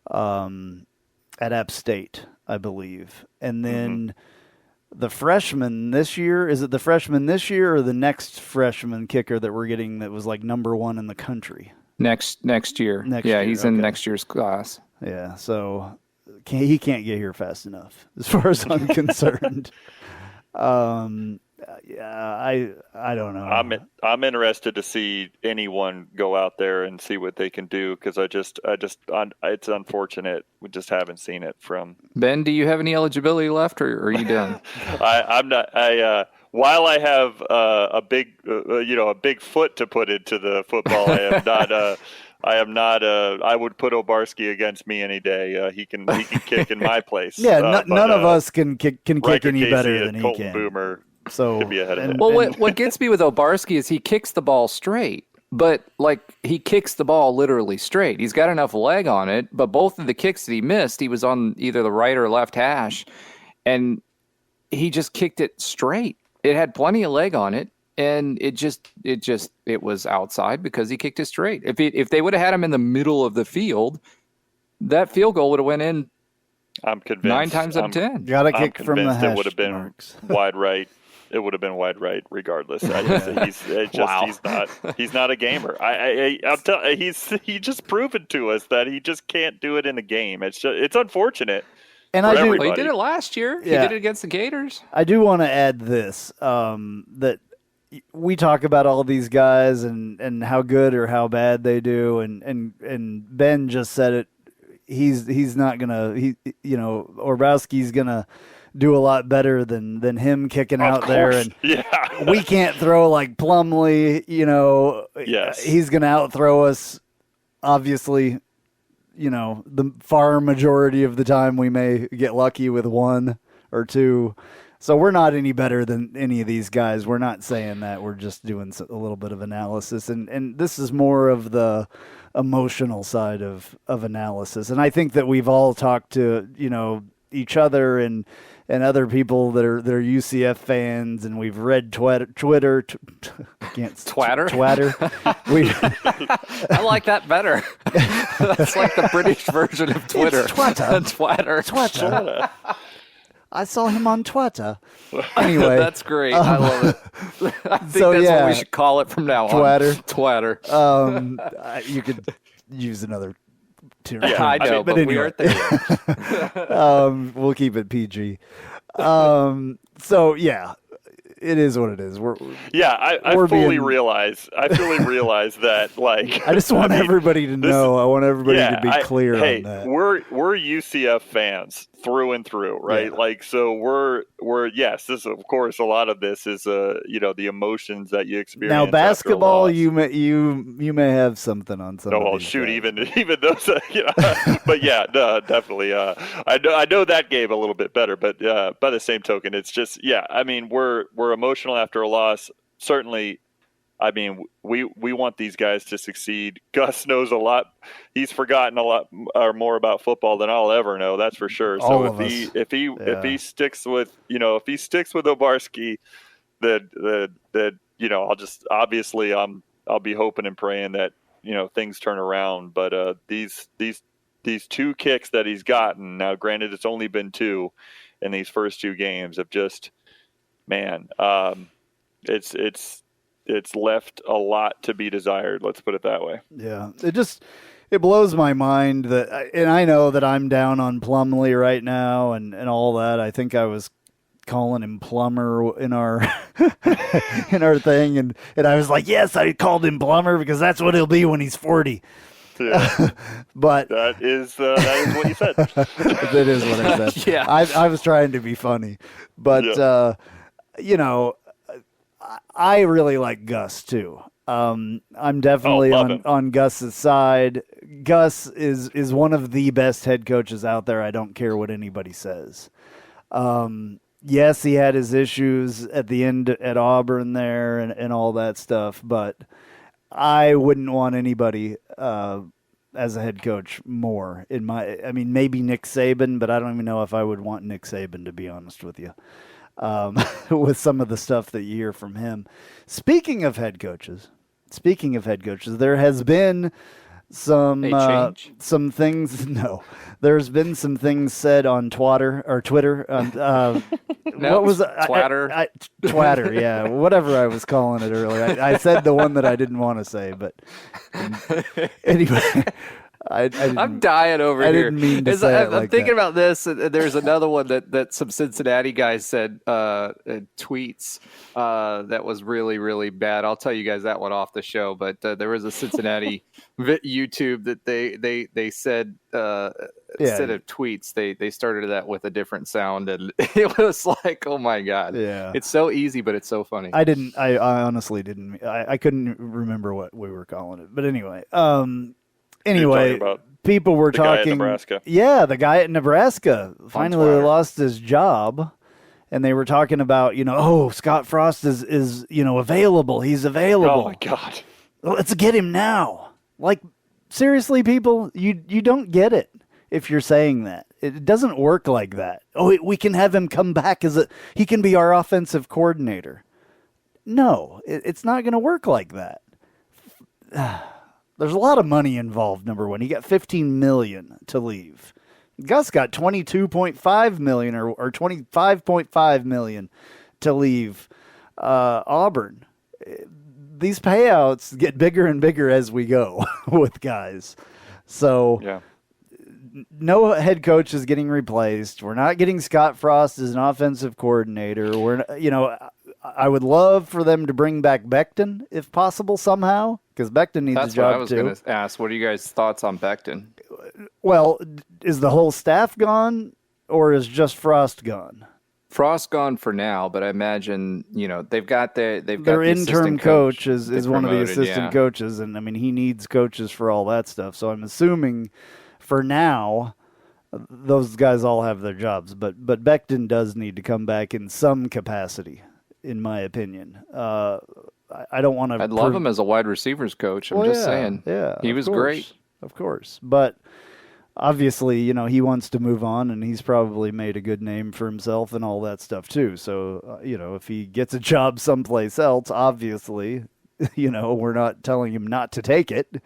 at App State, I believe. And then the freshman this year, is it the freshman this year or the next freshman kicker that we're getting that was like number 1 in the country? Next year. He's in next year's class. Yeah, so he can't get here fast enough as far as I'm concerned. Yeah, I don't know. I'm interested to see anyone go out there and see what they can do, because it's unfortunate we just haven't seen it from Ben. Do you have any eligibility left, or are you done? I'm not. While I have a big foot to put into the football, I am not. I would put Obarski against me any day. He can kick in my place. Yeah, none of us can kick any better than he Colton can. Boomer. So could be ahead of him. Well, what gets me with Obarski is he kicks the ball straight, But like he kicks the ball literally straight. He's got enough leg on it, but both of the kicks that he missed, he was on either the right or left hash, and he just kicked it straight. It had plenty of leg on it, and it was outside because he kicked it straight. If they would have had him in the middle of the field, that field goal would have went in. I'm convinced 9 times out of 10. Got to kick from the hash it would have been marks. wide right. It would have been wide right regardless. He's not a gamer. I'm telling he just proven to us that he just can't do it in a game. It's unfortunate. And everybody. He did it last year. Yeah. He did it against the Gators. I do want to add this, that we talk about all these guys and how good or how bad they do, and Ben just said it. He's not gonna. Orbowski's gonna do a lot better than him kicking out there, and we can't throw like Plumlee. Yes. He's gonna outthrow us. Obviously, the far majority of the time we may get lucky with 1 or 2. So we're not any better than any of these guys. We're not saying that. We're just doing a little bit of analysis. And this is more of the emotional side of analysis. And I think that we've all talked to, each other and other people that are UCF fans, and we've read Twitter. Twatter? Twatter. I like that better. That's like the British version of Twitter. It's Twatter. Twatter. I saw him on Twitter. Anyway. That's great. I love it. I think that's what we should call it from now on. Twatter. You could use another term. Yeah, I know, but anyway. we aren't there. We'll keep it PG. So, yeah. It is what it is. I fully realize that. Like, I just want everybody to know. I want everybody to be clear on that. We're UCF fans through and through, right? Yeah. Like, so we're yes. This, of course, a lot of this is the emotions that you experience. Now, basketball, you may have something on some. No, well, shoot, even those, but yeah, no, definitely. I know that game a little bit better, but by the same token, it's just I mean, we're emotional after a loss. Certainly, I mean, we want these guys to succeed. Gus knows a lot. He's forgotten a lot or more about football than I'll ever know. That's for sure. So if he sticks with Obarski, then I'll just obviously I'll be hoping and praying that things turn around. But these 2 kicks that he's gotten now, granted it's only been 2 in these first 2 games, have just it's left a lot to be desired. Let's put it that way. Yeah, it blows my mind and I know that I'm down on Plumlee right now and all that. I think I was calling him Plumber in our in our thing, and I was like, yes, I called him Plumber because that's what he'll be when he's 40. Yeah. But that is what you said. That is what I said. Yeah, I was trying to be funny, but I really like Gus too. I'm definitely on Gus's side. Gus is one of the best head coaches out there. I don't care what anybody says. Yes, he had his issues at the end at Auburn there and all that stuff, but I wouldn't want anybody as a head coach more. Maybe Nick Saban, but I don't even know if I would want Nick Saban, to be honest with you, with some of the stuff that you hear from him. Speaking of head coaches, there has been some things. No, there's been some things said on Twitter. What was it? Twatter? Twatter, yeah, whatever I was calling it earlier. I said the one that I didn't want to say, but anyway. I'm dying over here. I didn't mean to say it like I'm thinking that. about this. There's another one that some Cincinnati guys said tweets that was really, really bad. I'll tell you guys that one off the show. But there was a Cincinnati YouTube that they said instead of tweets, they started that with a different sound, and it was like, oh my god, yeah, it's so easy, but it's so funny. I honestly didn't. I couldn't remember what we were calling it, but anyway. People were talking. Nebraska. Yeah, the guy at Nebraska finally lost his job, and they were talking about, Scott Frost is available. He's available. Oh my god. Let's get him now. Like, seriously, people, you don't get it if you're saying that. It doesn't work like that. Oh, we can have him come back he can be our offensive coordinator. No, it's not going to work like that. There's a lot of money involved, number one. He got $15 million to leave. Gus got $22.5 million or $25.5 million to leave Auburn. These payouts get bigger and bigger as we go with guys. So Yeah. No head coach is getting replaced. We're not getting Scott Frost as an offensive coordinator. I would love for them to bring back Becton if possible somehow, because Becton needs a job too. That's what I was going to ask. What are you guys' thoughts on Becton? Well, is the whole staff gone, or is just Frost gone? Frost gone for now, but I imagine they've got their interim coach is one of the promoted, assistant coaches, and I mean he needs coaches for all that stuff. So I'm assuming for now those guys all have their jobs, but Becton does need to come back in some capacity, in my opinion. I don't want to. I'd love him as a wide receivers coach. I'm just saying. Yeah, he was great. Of course, but obviously, he wants to move on, and he's probably made a good name for himself and all that stuff too. So, if he gets a job someplace else, obviously, we're not telling him not to take it.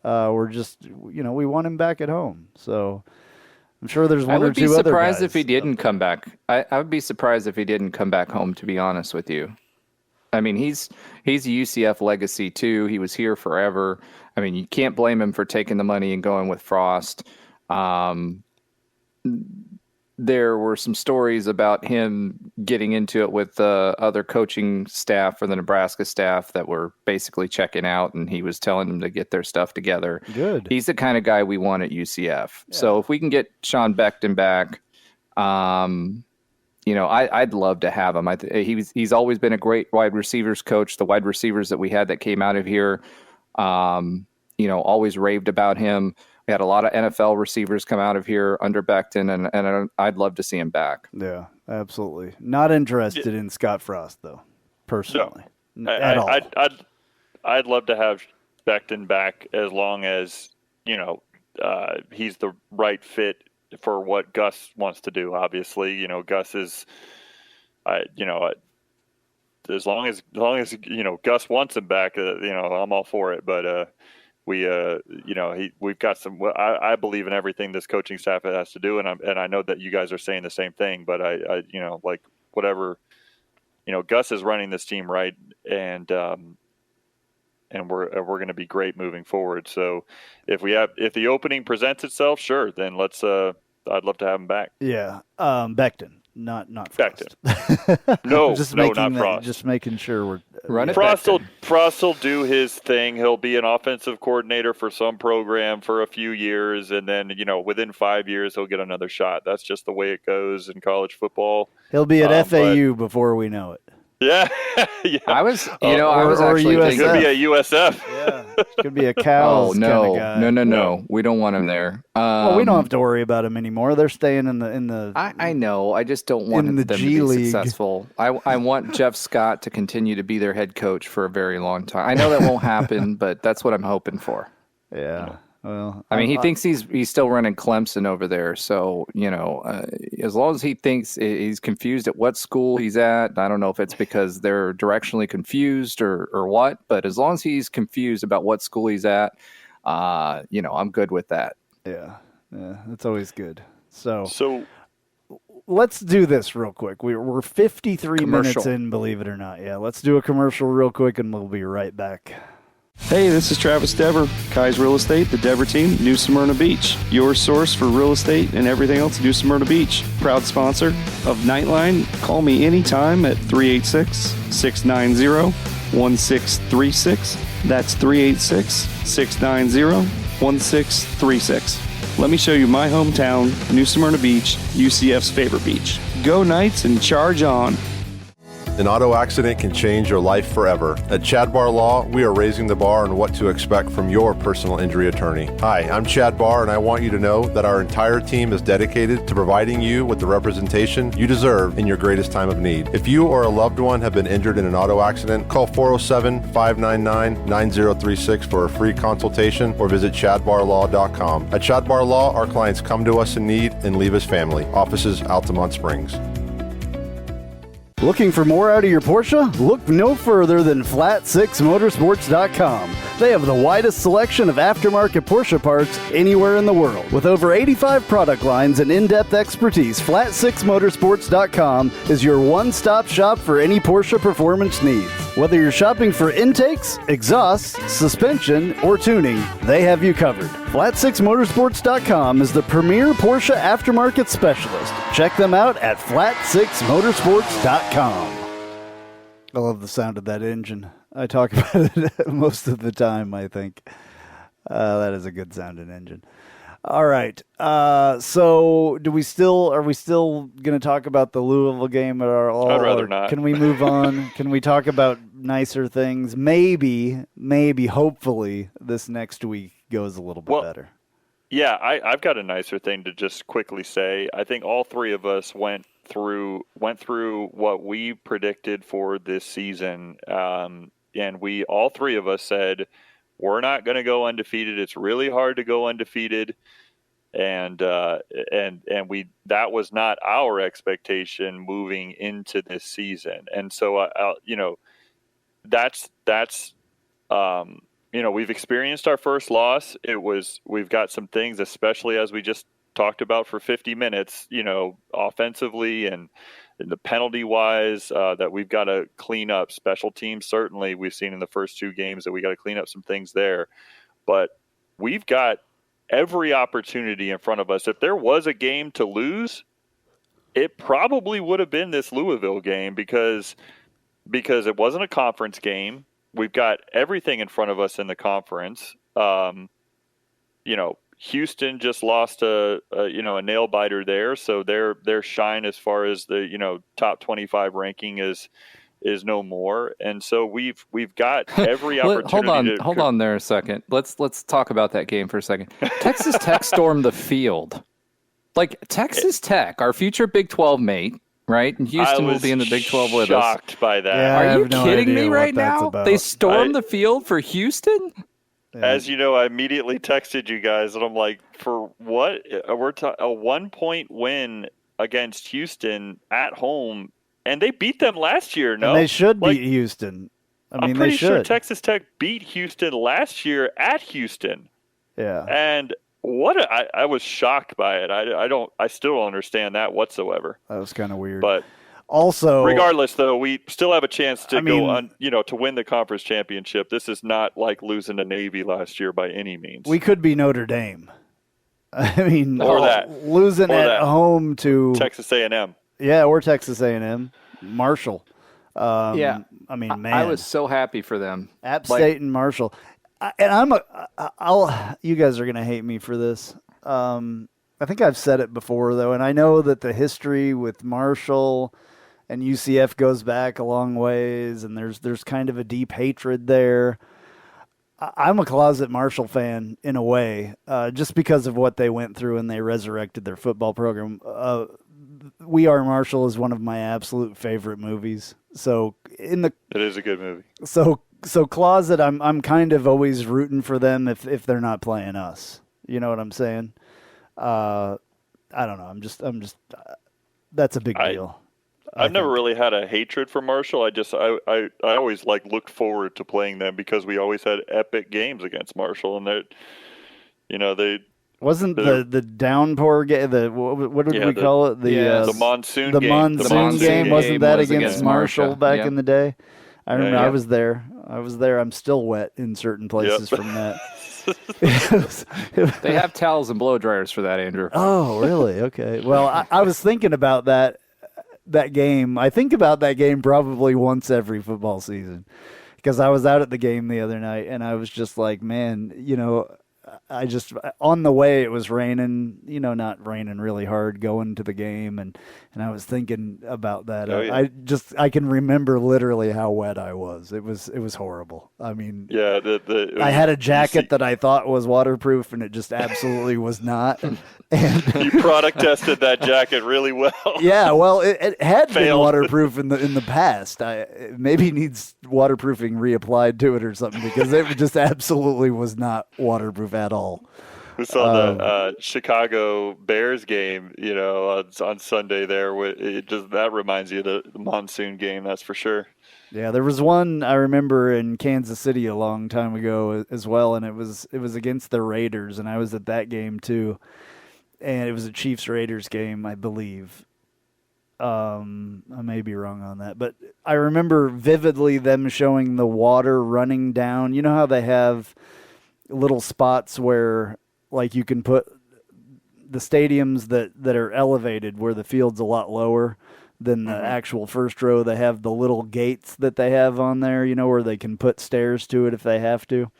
We're just, we want him back at home. So I'm sure there's one or two other guys. I would be surprised if he didn't come back. I would be surprised if he didn't come back home, to be honest with you. I mean, he's a UCF legacy too. He was here forever. I mean, you can't blame him for taking the money and going with Frost. There were some stories about him getting into it with the other coaching staff for the Nebraska staff that were basically checking out, and he was telling them to get their stuff together. Good. He's the kind of guy we want at UCF. Yeah. So if we can get Sean Becton back, I'd love to have him. He's always been a great wide receivers coach. The wide receivers that we had that came out of here, always raved about him. We had a lot of NFL receivers come out of here under Becton, and I'd love to see him back. Yeah, absolutely. Not interested in Scott Frost, though, personally. No, at all. I'd love to have Becton back as long as, he's the right fit for what Gus wants to do. Obviously, Gus is, as long as Gus wants him back, I'm all for it. But we've got some. I believe in everything this coaching staff has to do, and I know that you guys are saying the same thing. But whatever, Gus is running this team right, and we're going to be great moving forward. So if the opening presents itself, sure, then let's. I'd love to have him back. Yeah, Becton, not Frost. Becton. No, not Frost. Just making sure we're running. Frost will do his thing. He'll be an offensive coordinator for some program for a few years, and then within 5 years he'll get another shot. That's just the way it goes in college football. He'll be at FAU before we know it. Yeah, yeah. I was actually thinking could be a USF. Yeah, could be a Cows. Oh no, kind of guy. No. We don't want him there. Well, we don't have to worry about him anymore. They're staying in the. I know. I just don't want them to be successful. I want Jeff Scott to continue to be their head coach for a very long time. I know that won't happen, but that's what I'm hoping for. Yeah. Well, I mean, he thinks he's still running Clemson over there. So, as long as he thinks he's confused at what school he's at, I don't know if it's because they're directionally confused or what, but as long as he's confused about what school he's at, I'm good with that. Yeah, that's always good. So let's do this real quick. We're 53 minutes in, believe it or not. Yeah, let's do a commercial real quick, and we'll be right back. Hey, this is Travis Dever, Kai's Real Estate, the Dever team, New Smyrna Beach. Your source for real estate and everything else, New Smyrna Beach. Proud sponsor of Knightline. Call me anytime at 386-690-1636. That's 386-690-1636. Let me show you my hometown, New Smyrna Beach, UCF's favorite beach. Go Knights and charge on. An auto accident can change your life forever. At Chad Barr Law, we are raising the bar on what to expect from your personal injury attorney. Hi, I'm Chad Barr, and I want you to know that our entire team is dedicated to providing you with the representation you deserve in your greatest time of need. If you or a loved one have been injured in an auto accident, call 407-599-9036 for a free consultation or visit chadbarlaw.com. At Chad Barr Law, our clients come to us in need and leave as family. Offices, Altamont Springs. Looking for more out of your Porsche? Look no further than Flat6Motorsports.com. They have the widest selection of aftermarket Porsche parts anywhere in the world. With over 85 product lines and in-depth expertise, Flat6Motorsports.com is your one-stop shop for any Porsche performance needs. Whether you're shopping for intakes, exhausts, suspension, or tuning, they have you covered. Flat6Motorsports.com is the premier Porsche aftermarket specialist. Check them out at Flat6Motorsports.com. I love the sound of that engine. I talk about it most of the time, I think. That is a good sounding engine. All right. So are we still going to talk about the Louisville game at all? I'd rather not. Can we move on? Can we talk about nicer things? Maybe, hopefully, this next week goes a little bit better. Yeah, I've got a nicer thing to just quickly say. I think all three of us went through what we predicted for this season, and all three of us said we're not going to go undefeated. It's really hard to go undefeated, and we that was not our expectation moving into this season. And so that's we've experienced our first loss. We've got some things, especially as we just talked about for 50 minutes, offensively and the penalty wise, that we've got to clean up. Special teams, certainly we've seen in the first two games that we got to clean up some things there, but we've got every opportunity in front of us. If there was a game to lose, it probably would have been this Louisville game because it wasn't a conference game. We've got everything in front of us in the conference. Houston just lost a nail biter there, so their shine as far as the top 25 ranking is no more, and so we've got every opportunity. Hold on there a second. Let's talk about that game for a second. Texas Tech stormed the field. Like Texas Tech, our future Big 12 mate, right? And Houston will be in the Big 12 with us. Shocked by that. Yeah, Are you kidding me right now? They stormed the field for Houston? As you know, I immediately texted you guys, and I'm like, for what? A 1-point win against Houston at home, and they beat them last year, no? And they should beat Houston. I'm pretty sure Texas Tech beat Houston last year at Houston. Yeah. And I was shocked by it. I still don't understand that whatsoever. That was kind of weird. But also, regardless, though, we still have a chance to to win the conference championship. This is not like losing to Navy last year by any means. We could be Notre Dame. Losing at home to Texas A&M. Yeah, or Texas A&M, Marshall. Man, I was so happy for them. App State and Marshall. You guys are going to hate me for this. I think I've said it before, though, and I know that the history with Marshall and UCF goes back a long ways, and there's kind of a deep hatred there. I'm a closet Marshall fan in a way, just because of what they went through and they resurrected their football program. We Are Marshall is one of my absolute favorite movies. It is a good movie. So closet, I'm kind of always rooting for them if they're not playing us. You know what I'm saying? I don't know. I'm just. That's a big deal. I've never really had a hatred for Marshall. I always looked forward to playing them because we always had epic games against Marshall, and they wasn't the downpour game. What did we call it? The monsoon game. The monsoon game wasn't that against Marshall back in the day? I remember. I was there. I'm still wet in certain places from that. They have towels and blow dryers for that, Andrew. Oh, really? Okay. Well, I was thinking about that game. I think about that game probably once every football season because I was out at the game the other night and I was just like, man, I just, on the way, it was raining, not raining really hard going to the game. And I was thinking about that. Oh, yeah. I can remember literally how wet I was. It was horrible. I mean, yeah, I had a jacket that I thought was waterproof, and it just absolutely was not. And you product tested that jacket really well. Yeah, well, it had been Failed. waterproof in the past. It maybe needs waterproofing reapplied to it or something, because it just absolutely was not waterproof at all. We saw the Chicago Bears game, on Sunday there. That reminds you of the monsoon game, that's for sure. Yeah, there was one I remember in Kansas City a long time ago as well, and it was against the Raiders, and I was at that game too. And it was a Chiefs-Raiders game, I believe. I may be wrong on that, but I remember vividly them showing the water running down. You know how they have little spots where, like, you can put the stadiums that are elevated where the field's a lot lower than the actual first row. They have the little gates that they have on there, where they can put stairs to it if they have to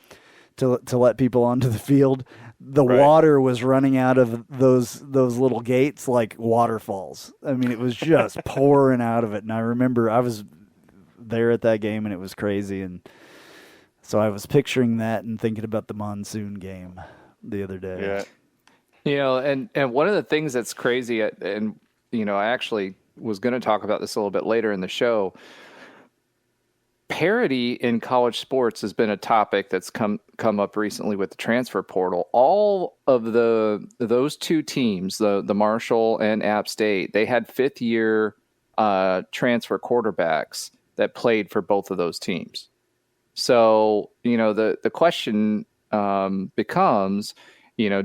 let people onto the field. The water was running out of those little gates like waterfalls. I mean, it was just pouring out of it. And I remember I was there at that game, and it was crazy. And so I was picturing that and thinking about the monsoon game the other day. Yeah. And one of the things that's crazy, and I actually was going to talk about this a little bit later in the show. Parity in college sports has been a topic that's come up recently with the transfer portal. All of those two teams, the Marshall and App State, they had fifth-year transfer quarterbacks that played for both of those teams. So, the question becomes,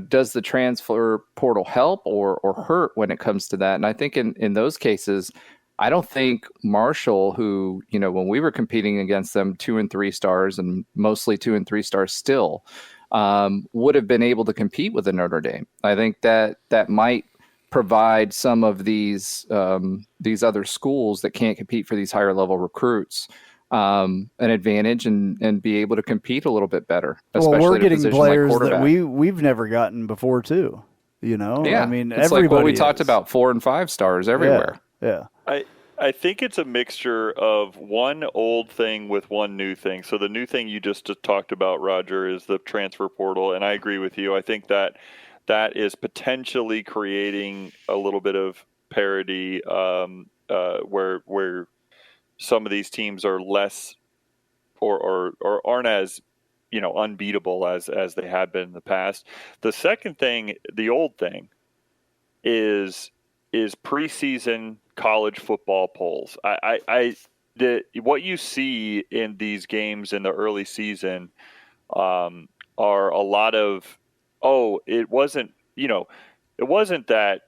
does the transfer portal help or hurt when it comes to that? And I think in those cases, I don't think Marshall, who, when we were competing against them, 2 and 3 stars and mostly 2 and 3 stars still, would have been able to compete with the Notre Dame. I think that might provide some of these other schools that can't compete for these higher level recruits an advantage and be able to compete a little bit better. Especially well, we're getting players like that we've never gotten before too. Yeah, I mean, it's like what we talked about, 4 and 5 stars everywhere. Yeah. I think it's a mixture of one old thing with one new thing. So the new thing you just talked about, Roger, is the transfer portal, and I agree with you. I think that is potentially creating a little bit of parity where some of these teams are less or aren't as unbeatable as they have been in the past. The second thing, the old thing, is preseason college football polls. What you see in these games in the early season are a lot of, it wasn't that,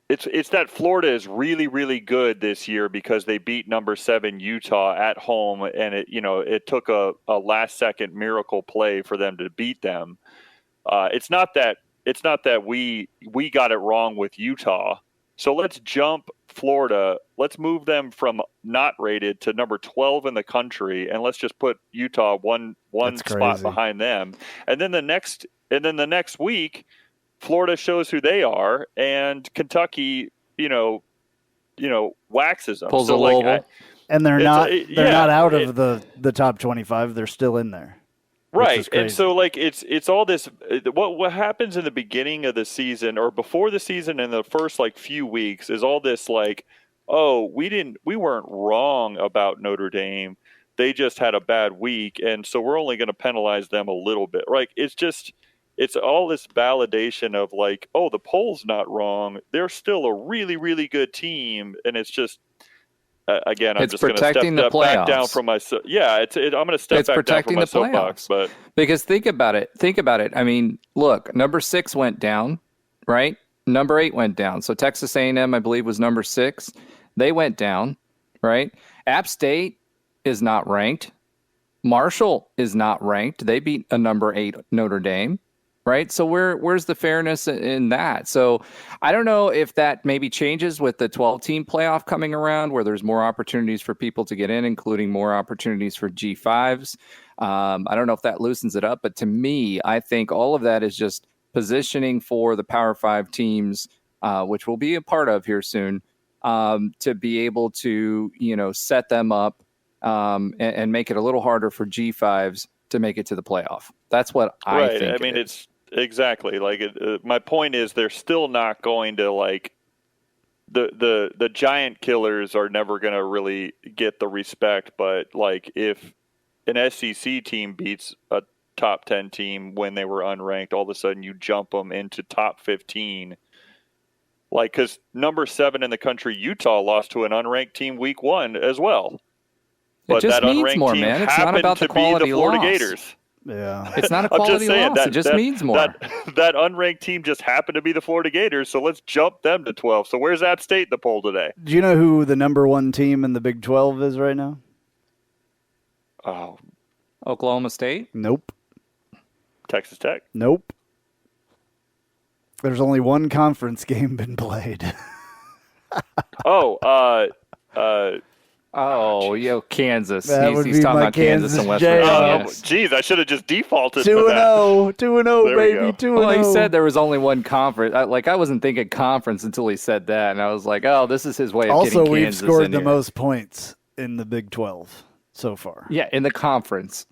it's that Florida is really, really good this year because they beat number 7 Utah at home, and it took a last second miracle play for them to beat them. It's not that we got it wrong with Utah. So let's jump Florida. Let's move them from not rated to number 12 in the country, and let's just put Utah one spot behind them. And then the next week, Florida shows who they are, and Kentucky, waxes them. Pulls a Louisville. And they're not out of the top 25. They're still in there. Right. And so it's all this, what happens in the beginning of the season or before the season in the first few weeks is all this we weren't wrong about Notre Dame. They just had a bad week. And so we're only going to penalize them a little bit. Right. It's all this validation of the poll's not wrong. They're still a really, really good team. And it's just, again, I'm just going to step back down from my. Yeah, I'm going to step back down from my soapbox. But because think about it. I mean, look, number 6 went down, right? Number 8 went down. So Texas A&M, I believe, was number 6. They went down, right? App State is not ranked. Marshall is not ranked. They beat a number 8 Notre Dame. Right. So where's the fairness in that? So I don't know if that maybe changes with the 12-team playoff coming around where there's more opportunities for people to get in, including more opportunities for G5s. I don't know if that loosens it up, but to me, I think all of that is just positioning for the Power 5 teams, which we'll be a part of here soon, to be able to, set them up and make it a little harder for G5s to make it to the playoff. That's what I think. I mean, it's exactly like my point is they're still not going to like the giant killers are never going to really get the respect. But like if an SEC team beats a top 10 team when they were unranked, all of a sudden you jump them into top 15. Like, because number 7 in the country, Utah, lost to an unranked team week 1 as well. But it just that means unranked more, team man. It's not happened about the to be the quality Florida loss. Gators. Yeah. It's not a quality loss. It just means more. That unranked team just happened to be the Florida Gators, so let's jump them to 12. So where's App State in the poll today? Do you know who the number 1 team in the Big 12 is right now? Oh, Oklahoma State? Nope. Texas Tech? Nope. There's only one conference game been played. Kansas. That would He's be talking my about Kansas and West Kansas Virginia. Geez, I should have just defaulted 2-0, 2-0, baby, 2-0. Well, he said there was only one conference. I wasn't thinking conference until he said that, and I was like, oh, this is his way of also, getting we've Kansas scored in the here. most points in the Big 12 so far. Yeah, in the conference.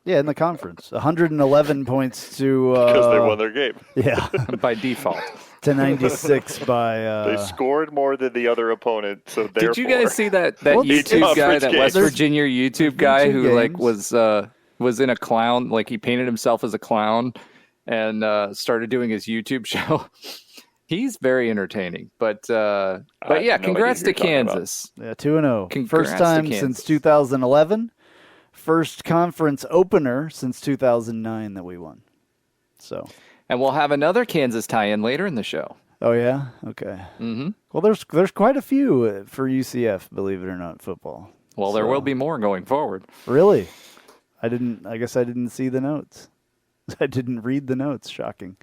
Yeah, in the conference. 111 points to... because they won their game. Yeah. By default. To 96 by... They scored more than the other opponent, so therefore... Did you guys see that Well, YouTube guy, that West There's Virginia YouTube guy two who games. was in a clown, like he painted himself as a clown and started doing his YouTube show? He's very entertaining. But yeah, congrats to Kansas. Yeah, 2-0. Congrats First to time Kansas. since 2011. First conference opener since 2009 that we won. So... And we'll have another Kansas tie-in later in the show. Oh, yeah? Okay. Mm-hmm. Well, there's quite a few for UCF, believe it or not, football. Well, there will be more going forward. Really? I guess I didn't see the notes. I didn't read the notes. Shocking.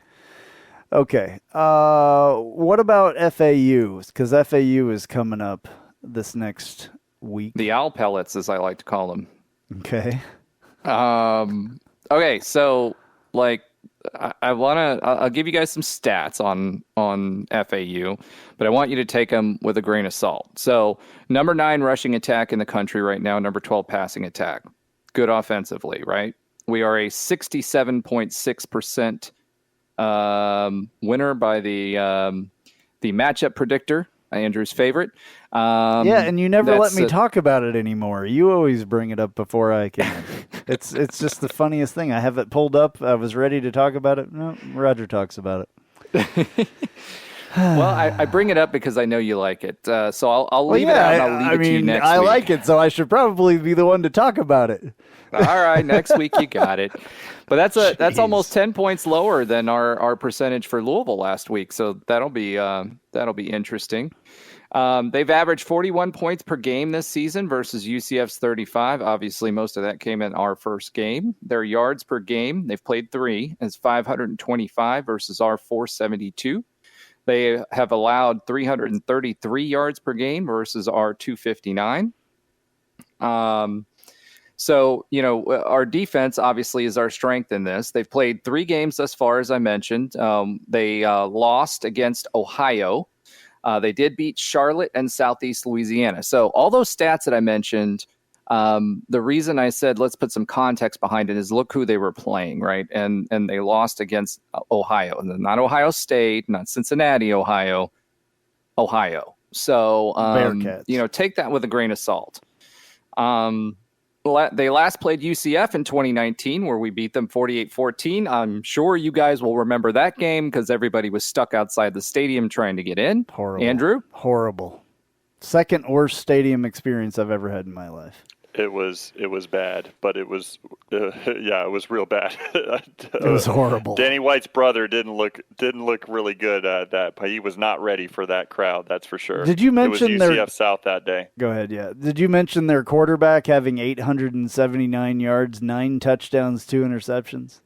Okay. What about FAU? Because FAU is coming up this next week. The Owl Pellets, as I like to call them. Okay. Okay, so, like, I'll give you guys some stats on FAU, but I want you to take them with a grain of salt. So, number 9 rushing attack in the country right now, number 12 passing attack. Good offensively, right? We are a 67.6% winner by the matchup predictor, Andrew's favorite. Yeah, and you never let me talk about it anymore. You always bring it up before I can. It's just the funniest thing. I have it pulled up. I was ready to talk about it. No, Roger talks about it. Well, I bring it up because I know you like it. So I'll leave it out and I'll leave it to you next week. I like it, so I should probably be the one to talk about it. All right, next week you got it. But that's almost 10 points lower than our percentage for Louisville last week. So that'll be interesting. They've averaged 41 points per game this season versus UCF's 35. Obviously, most of that came in our first game. Their yards per game, they've played 3, is 525 versus our 472. They have allowed 333 yards per game versus our 259. So, our defense obviously is our strength in this. They've played 3 games thus far, as I mentioned. They lost against Ohio. They did beat Charlotte and Southeast Louisiana. So all those stats that I mentioned, the reason I said let's put some context behind it is look who they were playing, right? And they lost against Ohio. Not Ohio State, not Cincinnati, Ohio. So, Bearcats. take that with a grain of salt. They last played UCF in 2019 where we beat them 48-14. I'm sure you guys will remember that game because everybody was stuck outside the stadium trying to get in. Horrible. Andrew? Horrible. Second worst stadium experience I've ever had in my life. It was bad, but it was it was real bad. It was horrible. Danny White's brother didn't look really good at that, but he was not ready for that crowd. That's for sure. Did you mention it was UCF South that day? Go ahead. Yeah. Did you mention their quarterback having 879 yards, 9 touchdowns, 2 interceptions?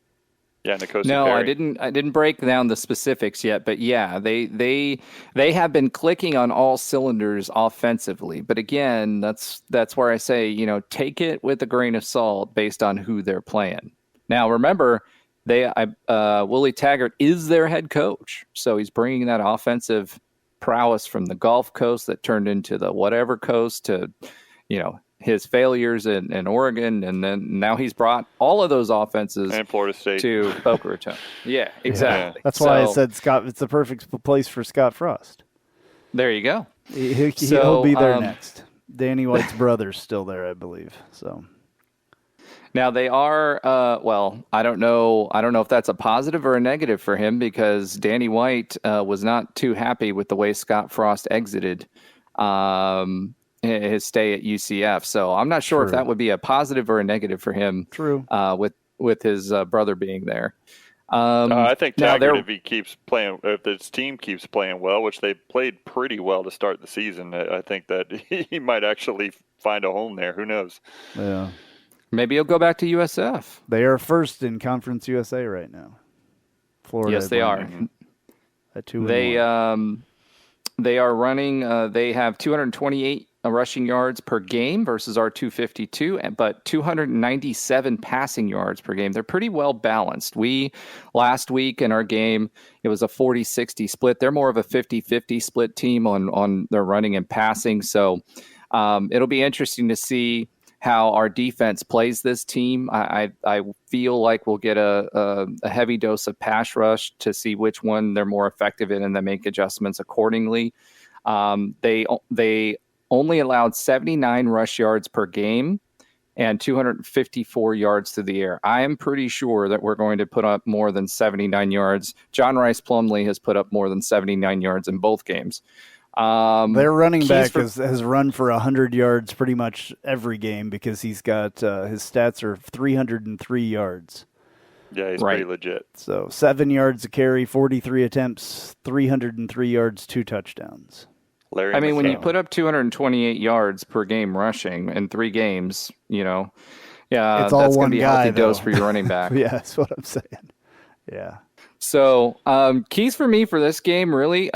Yeah, N'Kosi No, Perry. I didn't break down the specifics yet, but yeah, they have been clicking on all cylinders offensively. But again, that's where I say, take it with a grain of salt based on who they're playing. Now, remember, Willie Taggart is their head coach, so he's bringing that offensive prowess from the Gulf Coast that turned into the whatever coast to, his failures in Oregon, and then now he's brought all of those offenses and Florida State to Boca Raton. Yeah, exactly. That's why I said Scott. It's the perfect place for Scott Frost. There you go. He'll be there next. Danny White's brother's still there, I believe. So now they are. I don't know if that's a positive or a negative for him, because Danny White was not too happy with the way Scott Frost exited his stay at UCF. So I'm not sure if that would be a positive or a negative for him. True. With his brother being there. I think Taggart, if his team keeps playing well, which they played pretty well to start the season, I think that he might actually find a home there. Who knows? Yeah. Maybe he'll go back to USF. They are first in Conference USA right now. Florida. Yes, they are. At 2-1. They are running. They have 228 rushing yards per game versus our 252, but 297 passing yards per game. They're pretty well balanced. Last week in our game, it was a 40-60 split. They're more of a 50-50 split team on their running and passing. So it'll be interesting to see how our defense plays this team. I feel like we'll get a heavy dose of pass rush to see which one they're more effective in, and then make adjustments accordingly. They only allowed 79 rush yards per game and 254 yards through the air. I am pretty sure that we're going to put up more than 79 yards. John Rice Plumlee has put up more than 79 yards in both games. Their running back has run for 100 yards pretty much every game, because he's got his stats are 303 yards. Yeah, he's pretty legit. So 7 yards a carry, 43 attempts, 303 yards, 2 touchdowns. When you put up 228 yards per game rushing in 3 games, it's all that's one going to be a guy, healthy though. dose for your running back. Yeah, that's what I'm saying. Yeah. So keys for me for this game really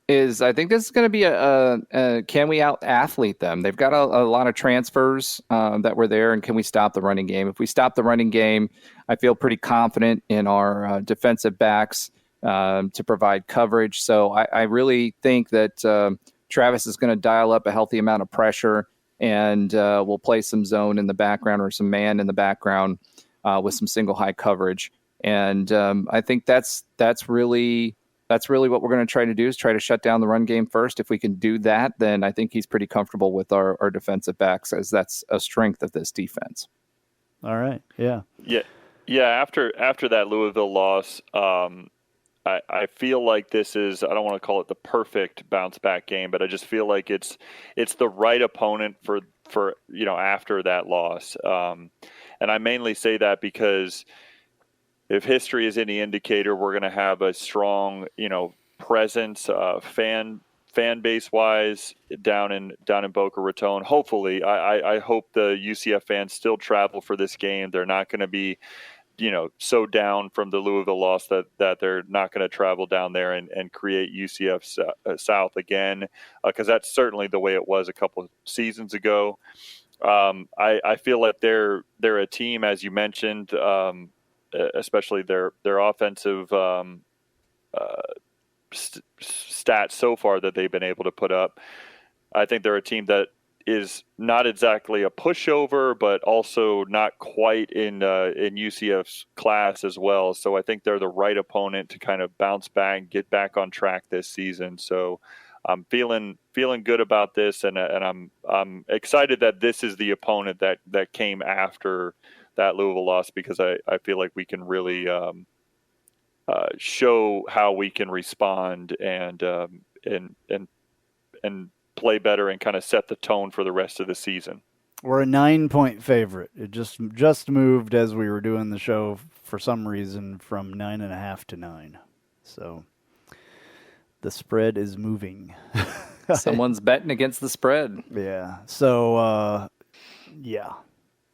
is, I think this is going to be a can we out athlete them? They've got a lot of transfers that were there, and can we stop the running game? If we stop the running game, I feel pretty confident in our defensive backs to provide coverage. So I really think that Travis is going to dial up a healthy amount of pressure, and we'll play some zone in the background or some man in the background with some single high coverage. And I think that's really what we're going to try to do, is try to shut down the run game first. If we can do that, then I think he's pretty comfortable with our defensive backs, as that's a strength of this defense. All right. Yeah. Yeah. After that Louisville loss, I feel like this is, I don't want to call it the perfect bounce back game, but I just feel like it's the right opponent for after that loss. And I mainly say that because if history is any indicator, we're going to have a strong, presence, fan base wise down in Boca Raton. Hopefully, I hope the UCF fans still travel for this game. They're not going to be, so down from the Louisville loss that they're not going to travel down there and create UCF South again, because that's certainly the way it was a couple of seasons ago. I feel like they're a team, as you mentioned. Especially their offensive stats so far that they've been able to put up. I think they're a team that is not exactly a pushover, but also not quite in UCF's class as well. So I think they're the right opponent to kind of bounce back, get back on track this season. So I'm feeling good about this, and I'm excited that this is the opponent that came after that Louisville loss, because I feel like we can really show how we can respond and play better and kind of set the tone for the rest of the season. We're a 9-point favorite. It just moved as we were doing the show for some reason from 9.5 to 9. So the spread is moving. Someone's betting against the spread. Yeah. So yeah.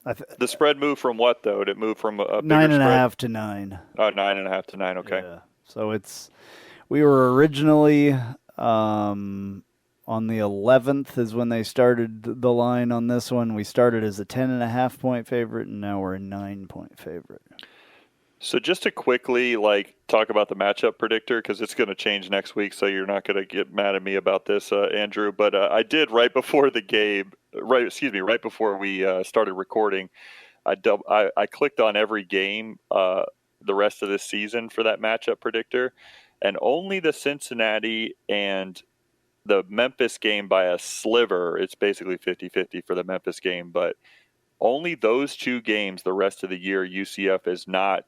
The spread moved from what, though? Did it move from a bigger 9.5 to 9. Oh, 9.5 to 9. Okay. Yeah. So we were originally on the 11th is when they started the line on this one. We started as a 10.5 point favorite, and now we're a 9-point favorite. So just to quickly talk about the matchup predictor, because it's going to change next week, so you're not going to get mad at me about this, Andrew. But I did right before the game, right before we started recording. I clicked on every game the rest of this season for that matchup predictor, and only the Cincinnati and the Memphis game by a sliver. It's basically 50-50 for the Memphis game, but only those two games the rest of the year UCF is not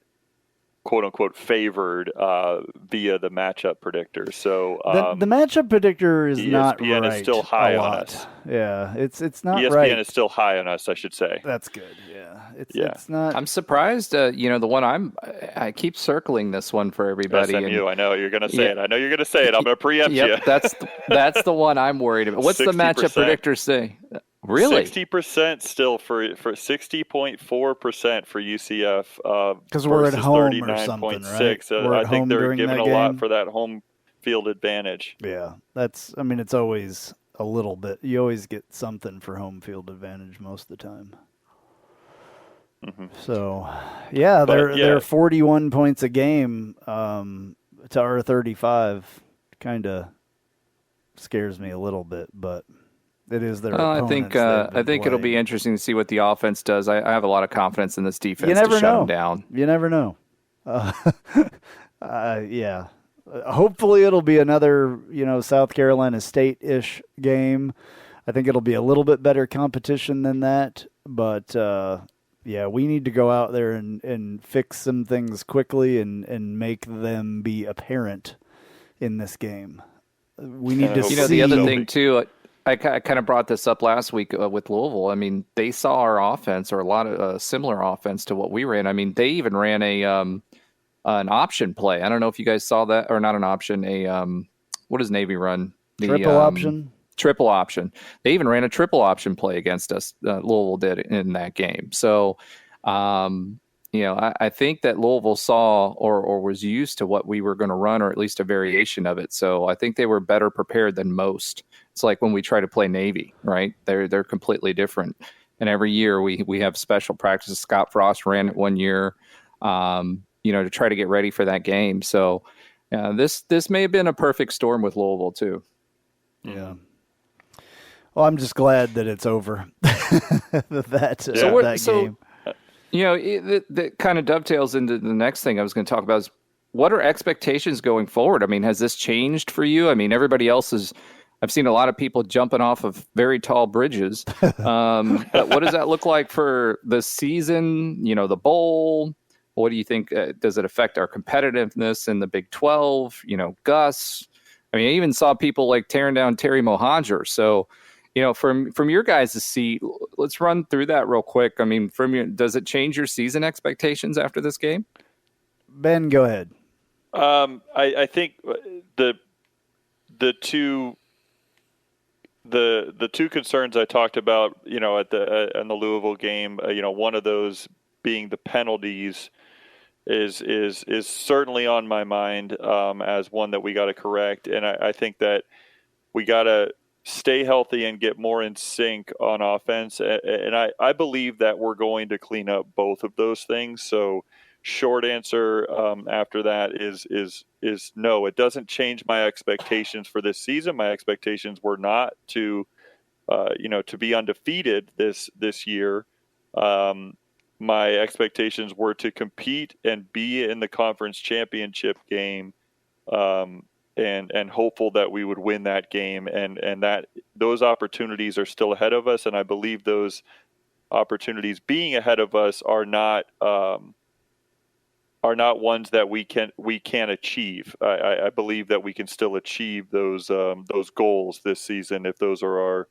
quote-unquote favored via the matchup predictor. So the matchup predictor is not right. ESPN is still high on us. Yeah, it's not ESPN right. ESPN is still high on us, I should say. That's good. Yeah, it's not. I'm surprised. The one I keep circling this one for everybody. SMU. I know you're going to say it. I'm going to preempt you. That's the one I'm worried about. What's 60%. The matchup predictor say? Really? 60% still for 60.4% for UCF. Because we're at home or something, right? I think they're giving a lot for that home field advantage. Yeah, it's always a little bit. You always get something for home field advantage most of the time. Mm-hmm. So, they're 41 points a game to our 35. Kind of scares me a little bit, but it is their opponents. I think it'll be interesting to see what the offense does. I have a lot of confidence in this defense to shut them down. You never know. Yeah. Hopefully it'll be another, South Carolina State-ish game. I think it'll be a little bit better competition than that. But, we need to go out there and fix some things quickly and make them be apparent in this game. We need to see. The other thing, too, I kind of brought this up last week with Louisville. I mean, they saw our offense, or a lot of similar offense to what we ran. I mean, they even ran an option play. I don't know if you guys saw that, or not an option. What does Navy run? Triple option. Triple option. They even ran a triple option play against us. Louisville did in that game. So, I think that Louisville saw or was used to what we were going to run, or at least a variation of it. So I think they were better prepared than most. It's like when we try to play Navy, right? They're completely different. And every year we have special practices. Scott Frost ran it one year, to try to get ready for that game. So this may have been a perfect storm with Louisville too. Yeah. Well, I'm just glad that it's over. that game. That kind of dovetails into the next thing I was going to talk about is what are expectations going forward? I mean, has this changed for you? I mean, everybody else I've seen a lot of people jumping off of very tall bridges. But what does that look like for the season? The bowl? What do you think? Does it affect our competitiveness in the Big 12? Gus? I mean, I even saw people tearing down Terry Mohanger. So, from your guys' seat, let's run through that real quick. I mean, does it change your season expectations after this game? Ben, go ahead. I think the two concerns I talked about, in the Louisville game, one of those being the penalties is certainly on my mind as one that we got to correct, and I think that we got to stay healthy and get more in sync on offense. And I believe that we're going to clean up both of those things. So short answer after that is no. It doesn't change my expectations for this season. My expectations were not to be undefeated this year. My expectations were to compete and be in the conference championship game, and hopeful that we would win that game, and that those opportunities are still ahead of us. And I believe those opportunities being ahead of us are not ones that we can achieve. I believe that we can still achieve those goals this season if those are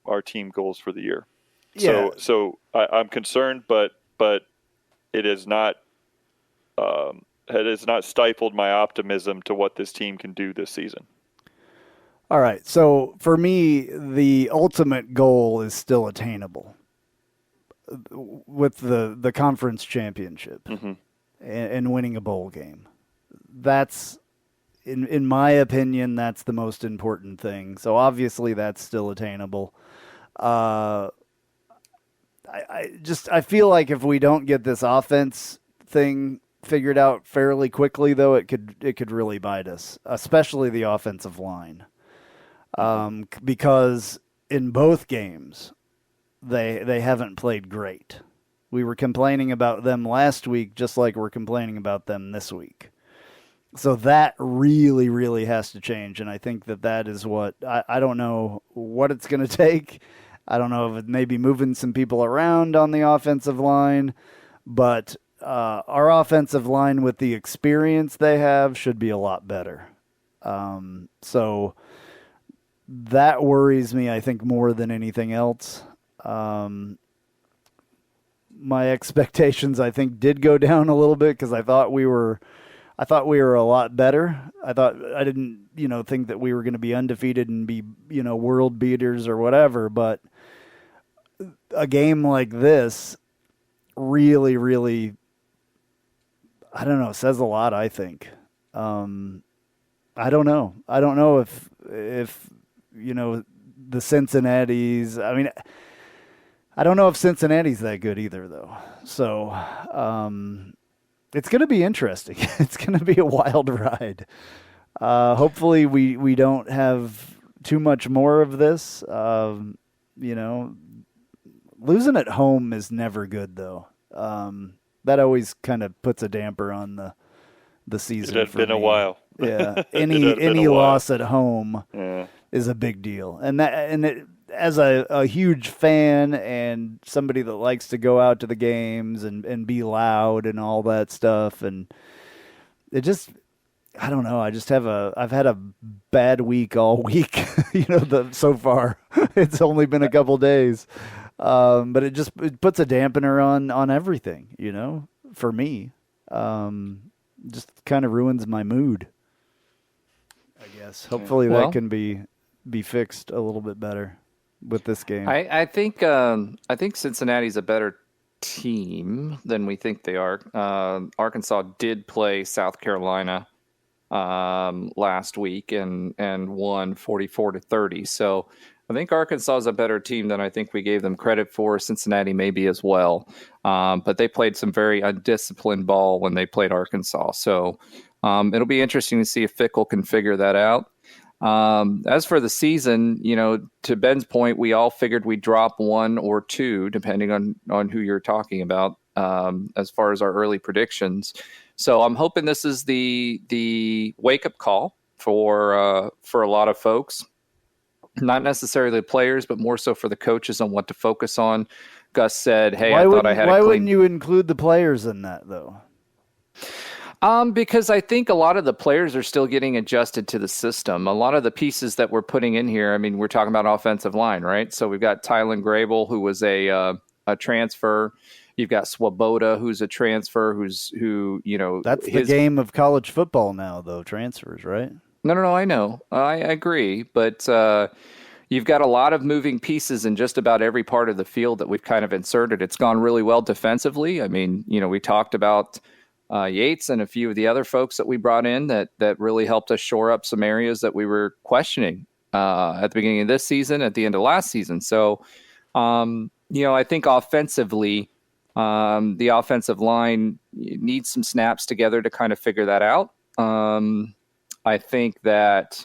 our team goals for the year. Yeah. So I'm concerned, but it is not. It has not stifled my optimism to what this team can do this season. All right. So for me, the ultimate goal is still attainable. with the conference championship and winning a bowl game. That's, in my opinion, that's the most important thing. So obviously that's still attainable. I feel like if we don't get this offense thing figured out fairly quickly, though, it could really bite us, especially the offensive line, because in both games they haven't played great. We were complaining about them last week, just like we're complaining about them this week. So that really, really has to change, and I think that is what I don't know what it's going to take. I don't know if it may be moving some people around on the offensive line, but our offensive line with the experience they have should be a lot better. So that worries me, I think, more than anything else. My expectations, I think, did go down a little bit because I thought we were a lot better. I didn't, think that we were going to be undefeated and be, world beaters or whatever. But a game like this really, really, I don't know, says a lot, I think. I don't know. I don't know if the Cincinnati's, I don't know if Cincinnati's that good either, though. So, it's going to be interesting. It's going to be a wild ride. Hopefully we don't have too much more of this. Losing at home is never good, though. That always kind of puts a damper on the season. It had been a while. Yeah, any loss at home is a big deal, as a huge fan and somebody that likes to go out to the games and be loud and all that stuff, and it just, I don't know. I've had a bad week all week. So far it's only been a couple days, but it puts a dampener on everything. For me, just kind of ruins my mood, I guess. Hopefully that can be fixed a little bit better with this game. I think Cincinnati's a better team than we think they are. Arkansas did play South Carolina last week and won 44-30. So I think Arkansas is a better team than I think we gave them credit for. Cincinnati maybe as well, but they played some very undisciplined ball when they played Arkansas. So it'll be interesting to see if Fickle can figure that out. As for the season, to Ben's point, we all figured we'd drop 1 or 2, depending on who you're talking about, as far as our early predictions. So I'm hoping this is the wake-up call for a lot of folks, not necessarily the players, but more so for the coaches on what to focus on. Gus said, hey, I thought I had a clean... Why wouldn't you include the players in that, though? Because I think a lot of the players are still getting adjusted to the system. A lot of the pieces that we're putting in here, we're talking about offensive line, right? So we've got Tylen Grable, who was a transfer. You've got Swoboda, who's a transfer, That's the game of college football now, though, transfers, right? No, I know. I agree. But you've got a lot of moving pieces in just about every part of the field that we've kind of inserted. It's gone really well defensively. We talked about Yates and a few of the other folks that we brought in that really helped us shore up some areas that we were questioning at the beginning of this season, at the end of last season. So, I think offensively, the offensive line needs some snaps together to kind of figure that out. I think that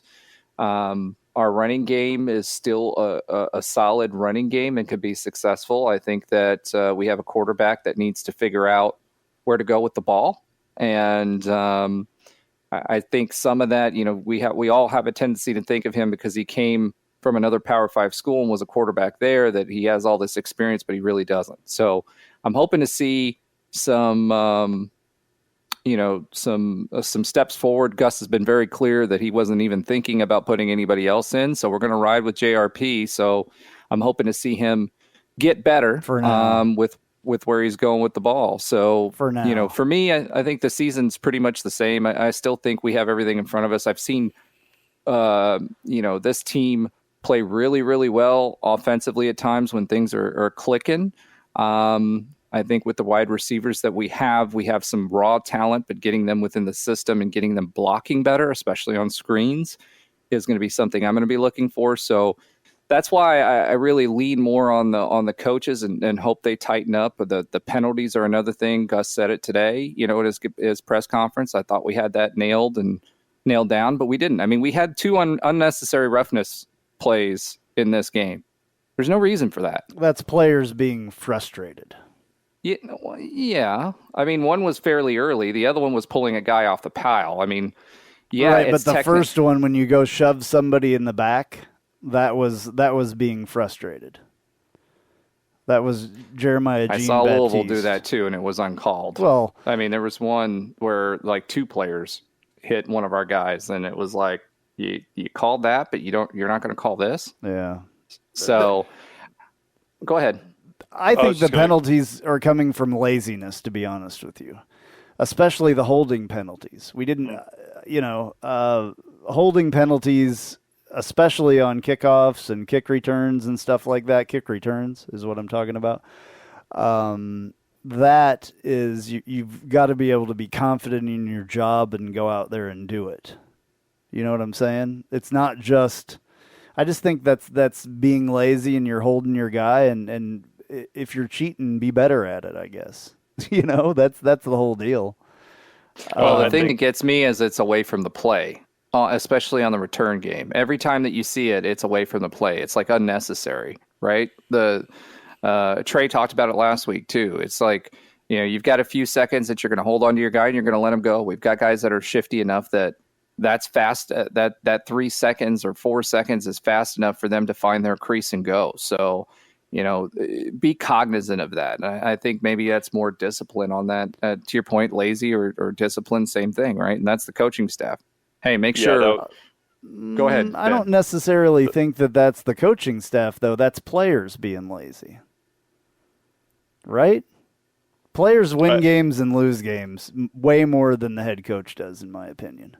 our running game is still a solid running game and could be successful. I think that we have a quarterback that needs to figure out where to go with the ball. And I think some of that, we all have a tendency to think of him because he came from another Power 5 school and was a quarterback there, that he has all this experience, but he really doesn't. So I'm hoping to see some steps forward. Gus has been very clear that he wasn't even thinking about putting anybody else in. So we're going to ride with JRP. So I'm hoping to see him get better for now. With where he's going with the ball. So for now, for me, I think the season's pretty much the same. I still think we have everything in front of us. I've seen, this team play really, really well offensively at times when things are clicking. I think with the wide receivers that we have some raw talent, but getting them within the system and getting them blocking better, especially on screens, is going to be something I'm going to be looking for. So that's why I really lean more on the coaches and hope they tighten up. But the penalties are another thing. Gus said it today, at his press conference. I thought we had that nailed down, but we didn't. I mean, we had 2 unnecessary roughness plays in this game. There's no reason for that. That's players being frustrated. Yeah. I mean, one was fairly early. The other one was pulling a guy off the pile. I mean, yeah. Right, but the first one, when you go shove somebody in the back, that was being frustrated. That was Jeremiah Jean-Baptiste. I saw Louisville do that too, and it was uncalled. Well, I mean, there was one where like 2 players hit one of our guys, and it was like, you called that, but you're not going to call this. Yeah. So, go ahead. I think the penalties are coming from laziness, to be honest with you, especially the holding penalties. We didn't, holding penalties, especially on kickoffs and kick returns and stuff like that. Kick returns is what I'm talking about. That is, you've got to be able to be confident in your job and go out there and do it. You know what I'm saying? It's not just, I just think that's being lazy and you're holding your guy, and if you're cheating, be better at it, I guess. That's the whole deal. Well, the thing that gets me is it's away from the play, especially on the return game. Every time that you see it, it's away from the play. It's like unnecessary, right? Trey talked about it last week too. It's like, you've got a few seconds that you're going to hold on to your guy and you're going to let him go. We've got guys that are shifty enough that's fast. That 3 seconds or 4 seconds is fast enough for them to find their crease and go. So, be cognizant of that. I think maybe that's more discipline on that. To your point, lazy or discipline, same thing, right? And that's the coaching staff. Hey, make sure. Go ahead. I don't necessarily think that's the coaching staff, though. That's players being lazy, right? Players win games and lose games way more than the head coach does, in my opinion.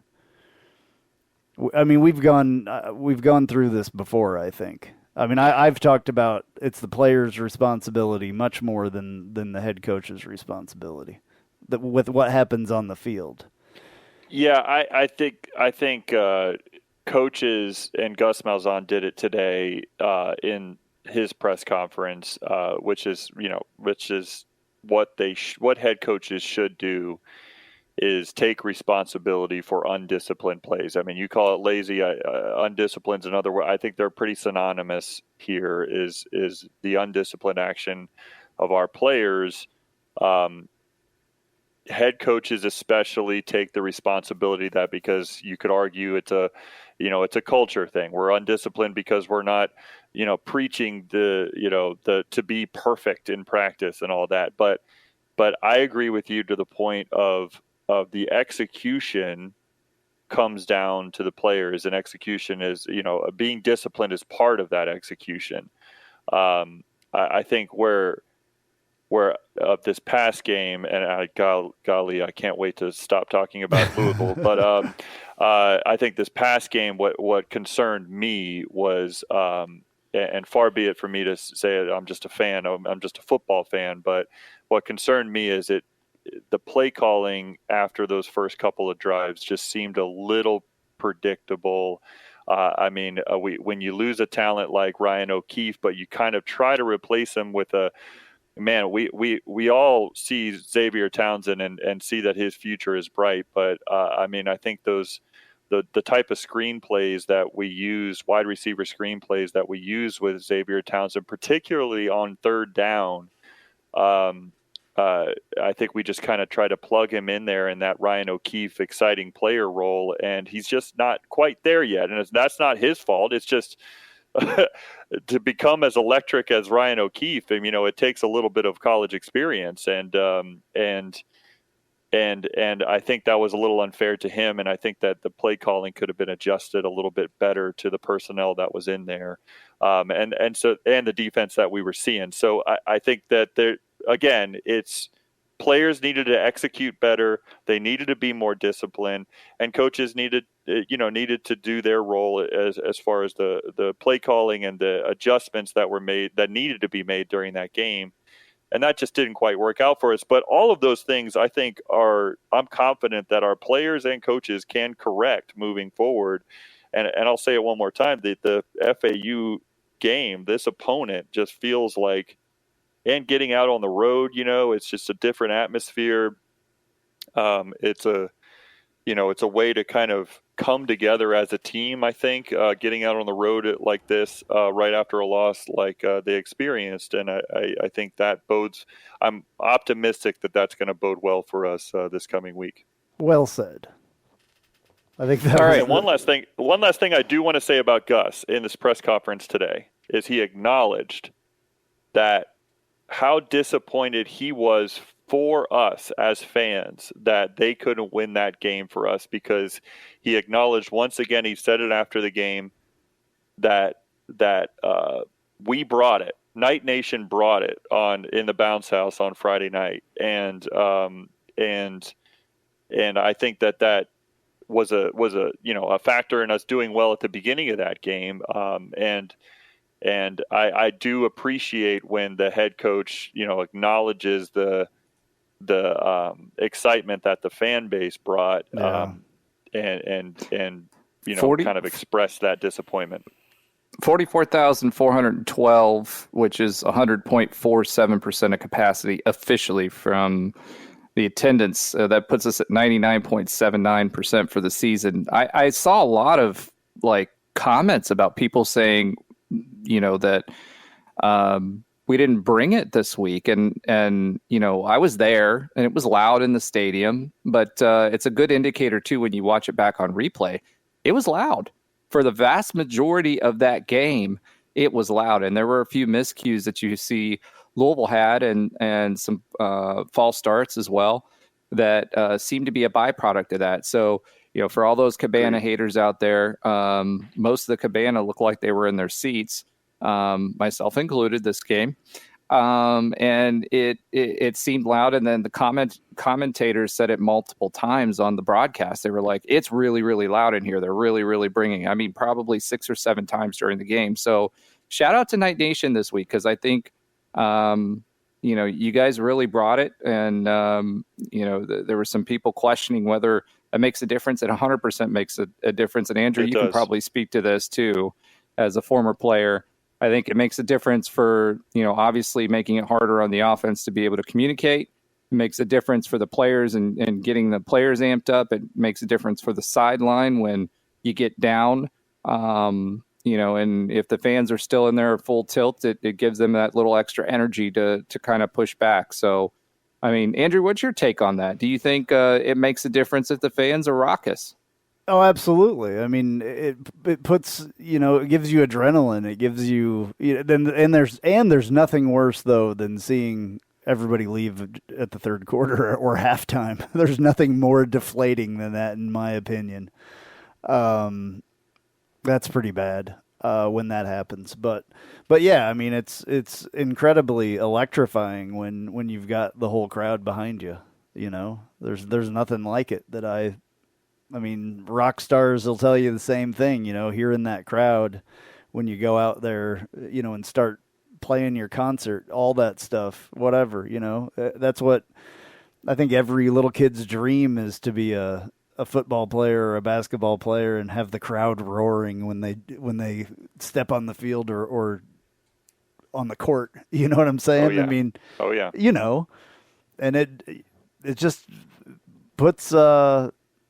I mean, we've gone through this before, I think. I mean, I've talked about it's the player's responsibility much more than the head coach's responsibility with what happens on the field. Yeah, I think coaches, and Gus Malzahn did it today in his press conference, which is what head coaches should do, is take responsibility for undisciplined plays. I mean, you call it lazy, undisciplined is another word. I think they're pretty synonymous here, is the undisciplined action of our players. Head coaches especially take the responsibility of that, because you could argue it's a culture thing. We're undisciplined because we're not, preaching to be perfect in practice and all that. But I agree with you to the point of the execution comes down to the players, and execution is, being disciplined is part of that execution. I think where this past game, and golly, I can't wait to stop talking about Louisville, but I think this past game, what concerned me was, and far be it for me to say I'm just a fan, I'm just a football fan, but what concerned me is the play calling after those first couple of drives just seemed a little predictable. When you lose a talent like Ryan O'Keefe, but you kind of try to replace him with we all see Xavier Townsend and see that his future is bright. But I think the type of screenplays that we use, wide receiver screenplays that we use with Xavier Townsend, particularly on third down, I think we just kind of try to plug him in there in that Ryan O'Keefe exciting player role, and he's just not quite there yet. And that's not his fault. It's just to become as electric as Ryan O'Keefe, it takes a little bit of college experience, and I think that was a little unfair to him. And I think that the play calling could have been adjusted a little bit better to the personnel that was in there, and the defense that we were seeing. So I think that again, it's players needed to execute better. They needed to be more disciplined, and coaches needed to do their role as far as the play calling and the adjustments that were made, that needed to be made during that game. and that just didn't quite work out for us. But all of those things, I think, I'm confident that our players and coaches can correct moving forward. And I'll say it one more time, the FAU game, this opponent just feels like, and getting out on the road, it's just a different atmosphere. It's a way to kind of come together as a team, I think, getting out on the road like this right after a loss like they experienced. And I think that bodes – I'm optimistic that that's going to bode well for us this coming week. Well said. I think that All right, and one last thing I do want to say about Gus in this press conference today is he acknowledged that how disappointed he was for us as fans that they couldn't win that game for us, because he acknowledged once again, he said it after the game, that we brought it. Knight Nation brought it in the bounce house on Friday night, and I think that was a factor in us doing well at the beginning of that game, and I do appreciate when the head coach acknowledges the excitement that the fan base brought, and kind of expressed that disappointment. 44,412, which is 100.47% of capacity officially from the attendance. That puts us at 99.79% for the season. I saw a lot of comments about people saying, that we didn't bring it this week. And I was there and it was loud in the stadium, but it's a good indicator too when you watch it back on replay. It was loud. For the vast majority of that game, it was loud. And there were a few miscues that you see Louisville had and some false starts as well that seemed to be a byproduct of that. So, for all those Cabana haters out there, most of the Cabana looked like they were in their seats, myself included this game. And it seemed loud. And then the commentators said it multiple times on the broadcast. They were like, it's really, really loud in here. They're really, really bringing, probably 6 or 7 times during the game. So shout out to Knight Nation this week, because I think, you guys really brought it. And, there were some people questioning whether it makes a difference. It 100% makes a difference. And Andrew, can probably speak to this too, as a former player. I think it makes a difference for, obviously making it harder on the offense to be able to communicate. It makes a difference for the players and getting the players amped up. It makes a difference for the sideline when you get down, and if the fans are still in there full tilt, it gives them that little extra energy to kind of push back. So, Andrew, what's your take on that? Do you think it makes a difference if the fans are raucous? Oh, absolutely. It puts, it gives you adrenaline. It gives you, there's nothing worse though than seeing everybody leave at the third quarter or halftime. There's nothing more deflating than that, in my opinion. That's pretty bad when that happens. But yeah, it's incredibly electrifying when you've got the whole crowd behind you. There's nothing like it that rock stars will tell you the same thing, hearing that crowd when you go out there, and start playing your concert, all that stuff, whatever, that's what I think every little kid's dream is, to be a football player or a basketball player and have the crowd roaring when they step on the field or on the court. You know what I'm saying? Oh yeah. And it just puts,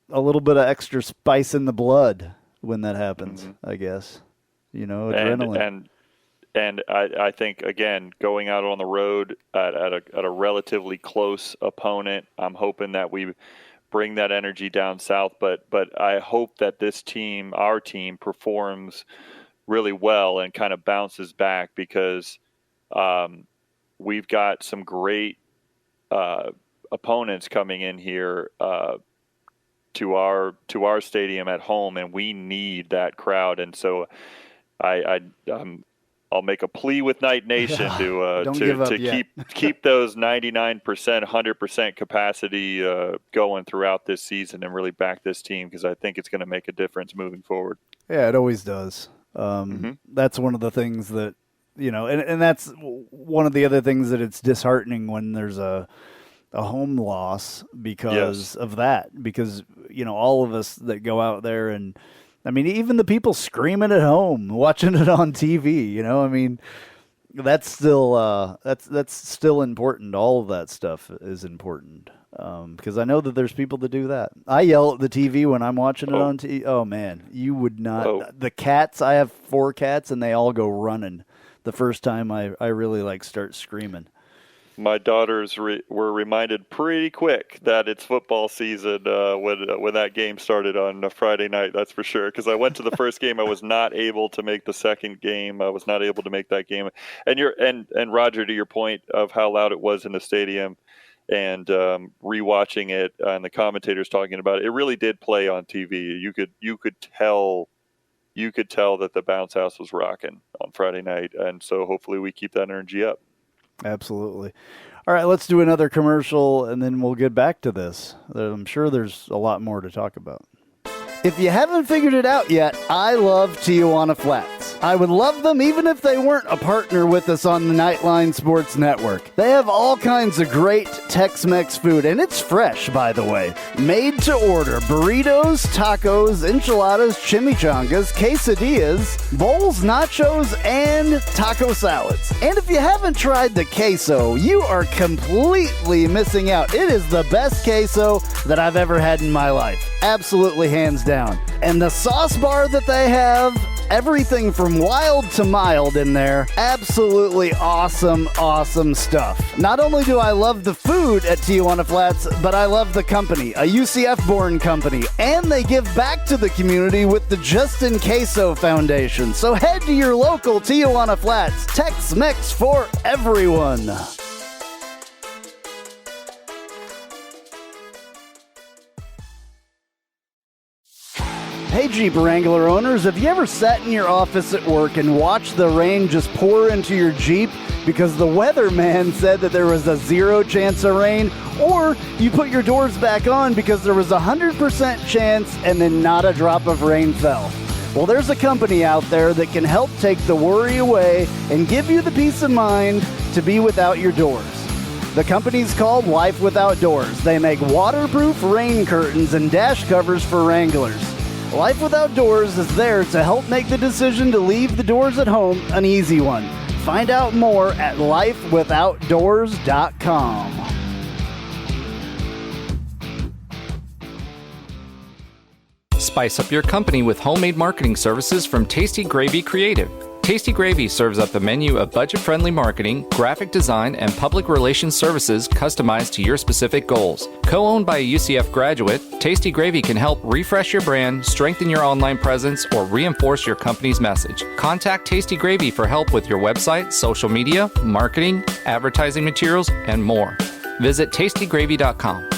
a little bit of extra spice in the blood when that happens, I guess. Adrenaline. And I think, again, going out on the road at a relatively close opponent, I'm hoping that we bring that energy down south. But I hope that this team, our team, performs really well and kind of bounces back, because we've got some great opponents coming in here to our stadium at home, and we need that crowd. And so I'll make a plea with Knight Nation to keep those 99%, 100% capacity going throughout this season, and really back this team, because I think it's going to make a difference moving forward. Yeah, it always does. That's one of the things that and that's one of the other things that it's disheartening when there's a home loss because of that, because, all of us that go out there and, even the people screaming at home, watching it on TV, that's still that's still important. All of that stuff is important because I know that there's people that do that. I yell at the TV when I'm watching it on TV. Oh man, you would not. The cats. I have 4 cats, and they all go running the first time I really start screaming. My daughters were reminded pretty quick that it's football season when that game started on a Friday night. That's for sure. Because I went to the first game, I was not able to make the second game. I was not able to make that game. And Roger, to your point of how loud it was in the stadium, and rewatching it and the commentators talking about it, it really did play on TV. You could tell that the bounce house was rocking on Friday night, and so hopefully we keep that energy up. Absolutely. All right, let's do another commercial, and then we'll get back to this. I'm sure there's a lot more to talk about. If you haven't figured it out yet, I love Tijuana Flats. I would love them even if they weren't a partner with us on the Knightline Sports Network. They have all kinds of great Tex-Mex food, and it's fresh, by the way. Made to order burritos, tacos, enchiladas, chimichangas, quesadillas, bowls, nachos, and taco salads. And if you haven't tried the queso, you are completely missing out. It is the best queso that I've ever had in my life. Absolutely hands down. And the sauce bar that they have, everything from wild to mild in there. Absolutely awesome stuff. Not only do I love the food at Tijuana Flats, but I love the company, a UCF-born company. And they give back to the community with the Justin Queso Foundation. So head to your local Tijuana Flats. Tex-Mex for everyone. Hey Jeep Wrangler owners, have you ever sat in your office at work and watched the rain just pour into your Jeep because the weatherman said that there was a 0 chance of rain? Or you put your doors back on because there was a 100% chance and then not a drop of rain fell? Well, there's a company out there that can help take the worry away and give you the peace of mind to be without your doors. The company's called Life Without Doors. They make waterproof rain curtains and dash covers for Wranglers. Life Without Doors is there to help make the decision to leave the doors at home an easy one. Find out more at lifewithoutdoors.com. Spice up your company with homemade marketing services from Tasty Gravy Creative. Tasty Gravy serves up a menu of budget-friendly marketing, graphic design, and public relations services customized to your specific goals. Co-owned by a UCF graduate, Tasty Gravy can help refresh your brand, strengthen your online presence, or reinforce your company's message. Contact Tasty Gravy for help with your website, social media, marketing, advertising materials, and more. Visit tastygravy.com.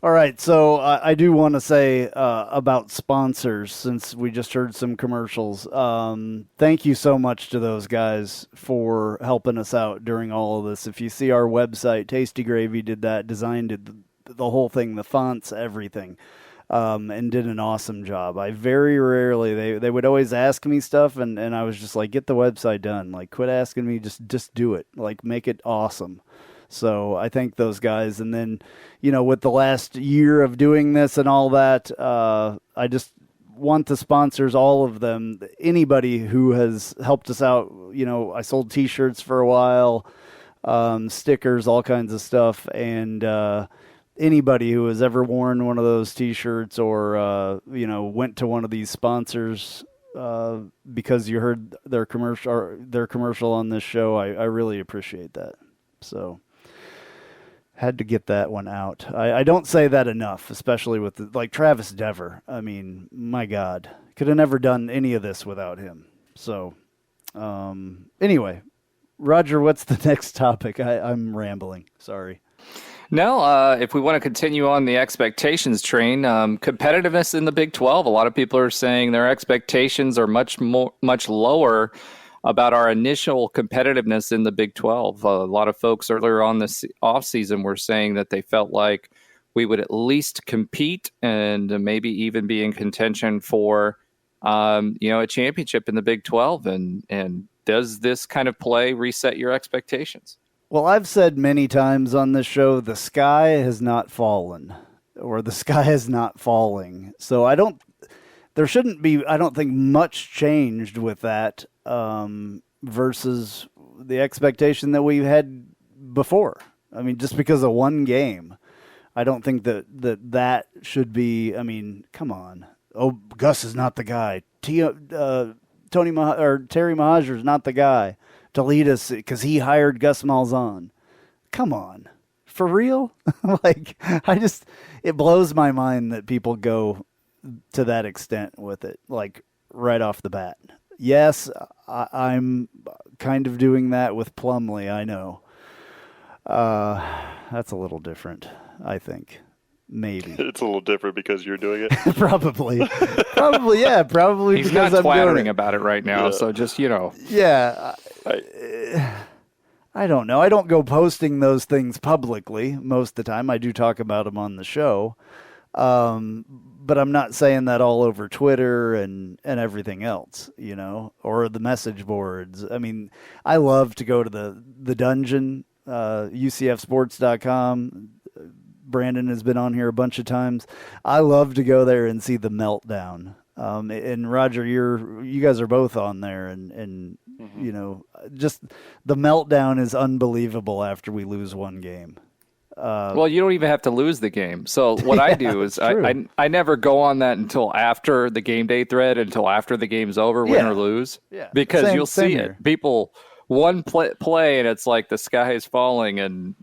All right, so I do want to say about sponsors, since we just heard some commercials. Thank you so much to those guys for helping us out during all of this. If you see our website, Tasty Gravy did that, designed the whole thing, the fonts, everything, and did an awesome job. I very rarely, they would always ask me stuff, and I was just like, get the website done. Like, quit asking me, just do it. Like, make it awesome. So I thank those guys. And then, with the last year of doing this and all that, I just want the sponsors, all of them, anybody who has helped us out. I sold T-shirts for a while, stickers, all kinds of stuff. And anybody who has ever worn one of those T-shirts or, went to one of these sponsors because you heard their commercial on this show, I really appreciate that. So had to get that one out. I don't say that enough, especially with like Travis Dever. I mean, my God, could have never done any of this without him. So anyway, Roger, what's the next topic? I'm rambling. Sorry. No, if we want to continue on the expectations train, competitiveness in the Big 12, a lot of people are saying their expectations are much lower about our initial competitiveness in the Big 12. A lot of folks earlier on this offseason were saying that they felt like we would at least compete and maybe even be in contention for, a championship in the Big 12. And does this kind of play reset your expectations? Well, I've said many times on this show, the sky has not fallen, or the sky is not falling. So there shouldn't be, I don't think, much changed with that versus the expectation that we had before. I mean, just because of one game, I don't think that should be, I mean, come on. Oh, Gus is not the guy. Terry Mahajer is not the guy to lead us because he hired Gus Malzahn. Come on. For real? Like, it blows my mind that people go to that extent with it, like right off the bat. Yes, I'm kind of doing that with Plumlee, I know. That's a little different, I think. Maybe. It's a little different because you're doing it. Probably, yeah. Probably He's because not I'm doing twattering it. about it right now, so just, Yeah. I don't know. I don't go posting those things publicly most of the time. I do talk about them on the show. But I'm not saying that all over Twitter and everything else, or the message boards. I mean, I love to go to the dungeon, UCFsports.com. Brandon has been on here a bunch of times. I love to go there and see the meltdown. And Roger, you guys are both on there, and just the meltdown is unbelievable after we lose one game. Well, you don't even have to lose the game. So what I do is I never go on that until after the game day thread, until after the game's over, win or lose. Yeah. Because you'll same see here. it. People one play and it's like the sky is falling, and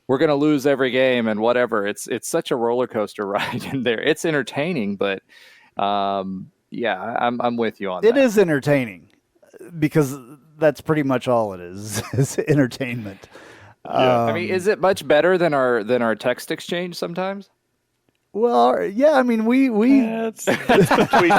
we're going to lose every game and whatever. It's such a roller coaster ride in there. It's entertaining, but I'm with you on that. It is entertaining because that's pretty much all it is entertainment. I mean, is it much better than our text exchange sometimes? Well, yeah, I mean, we it's between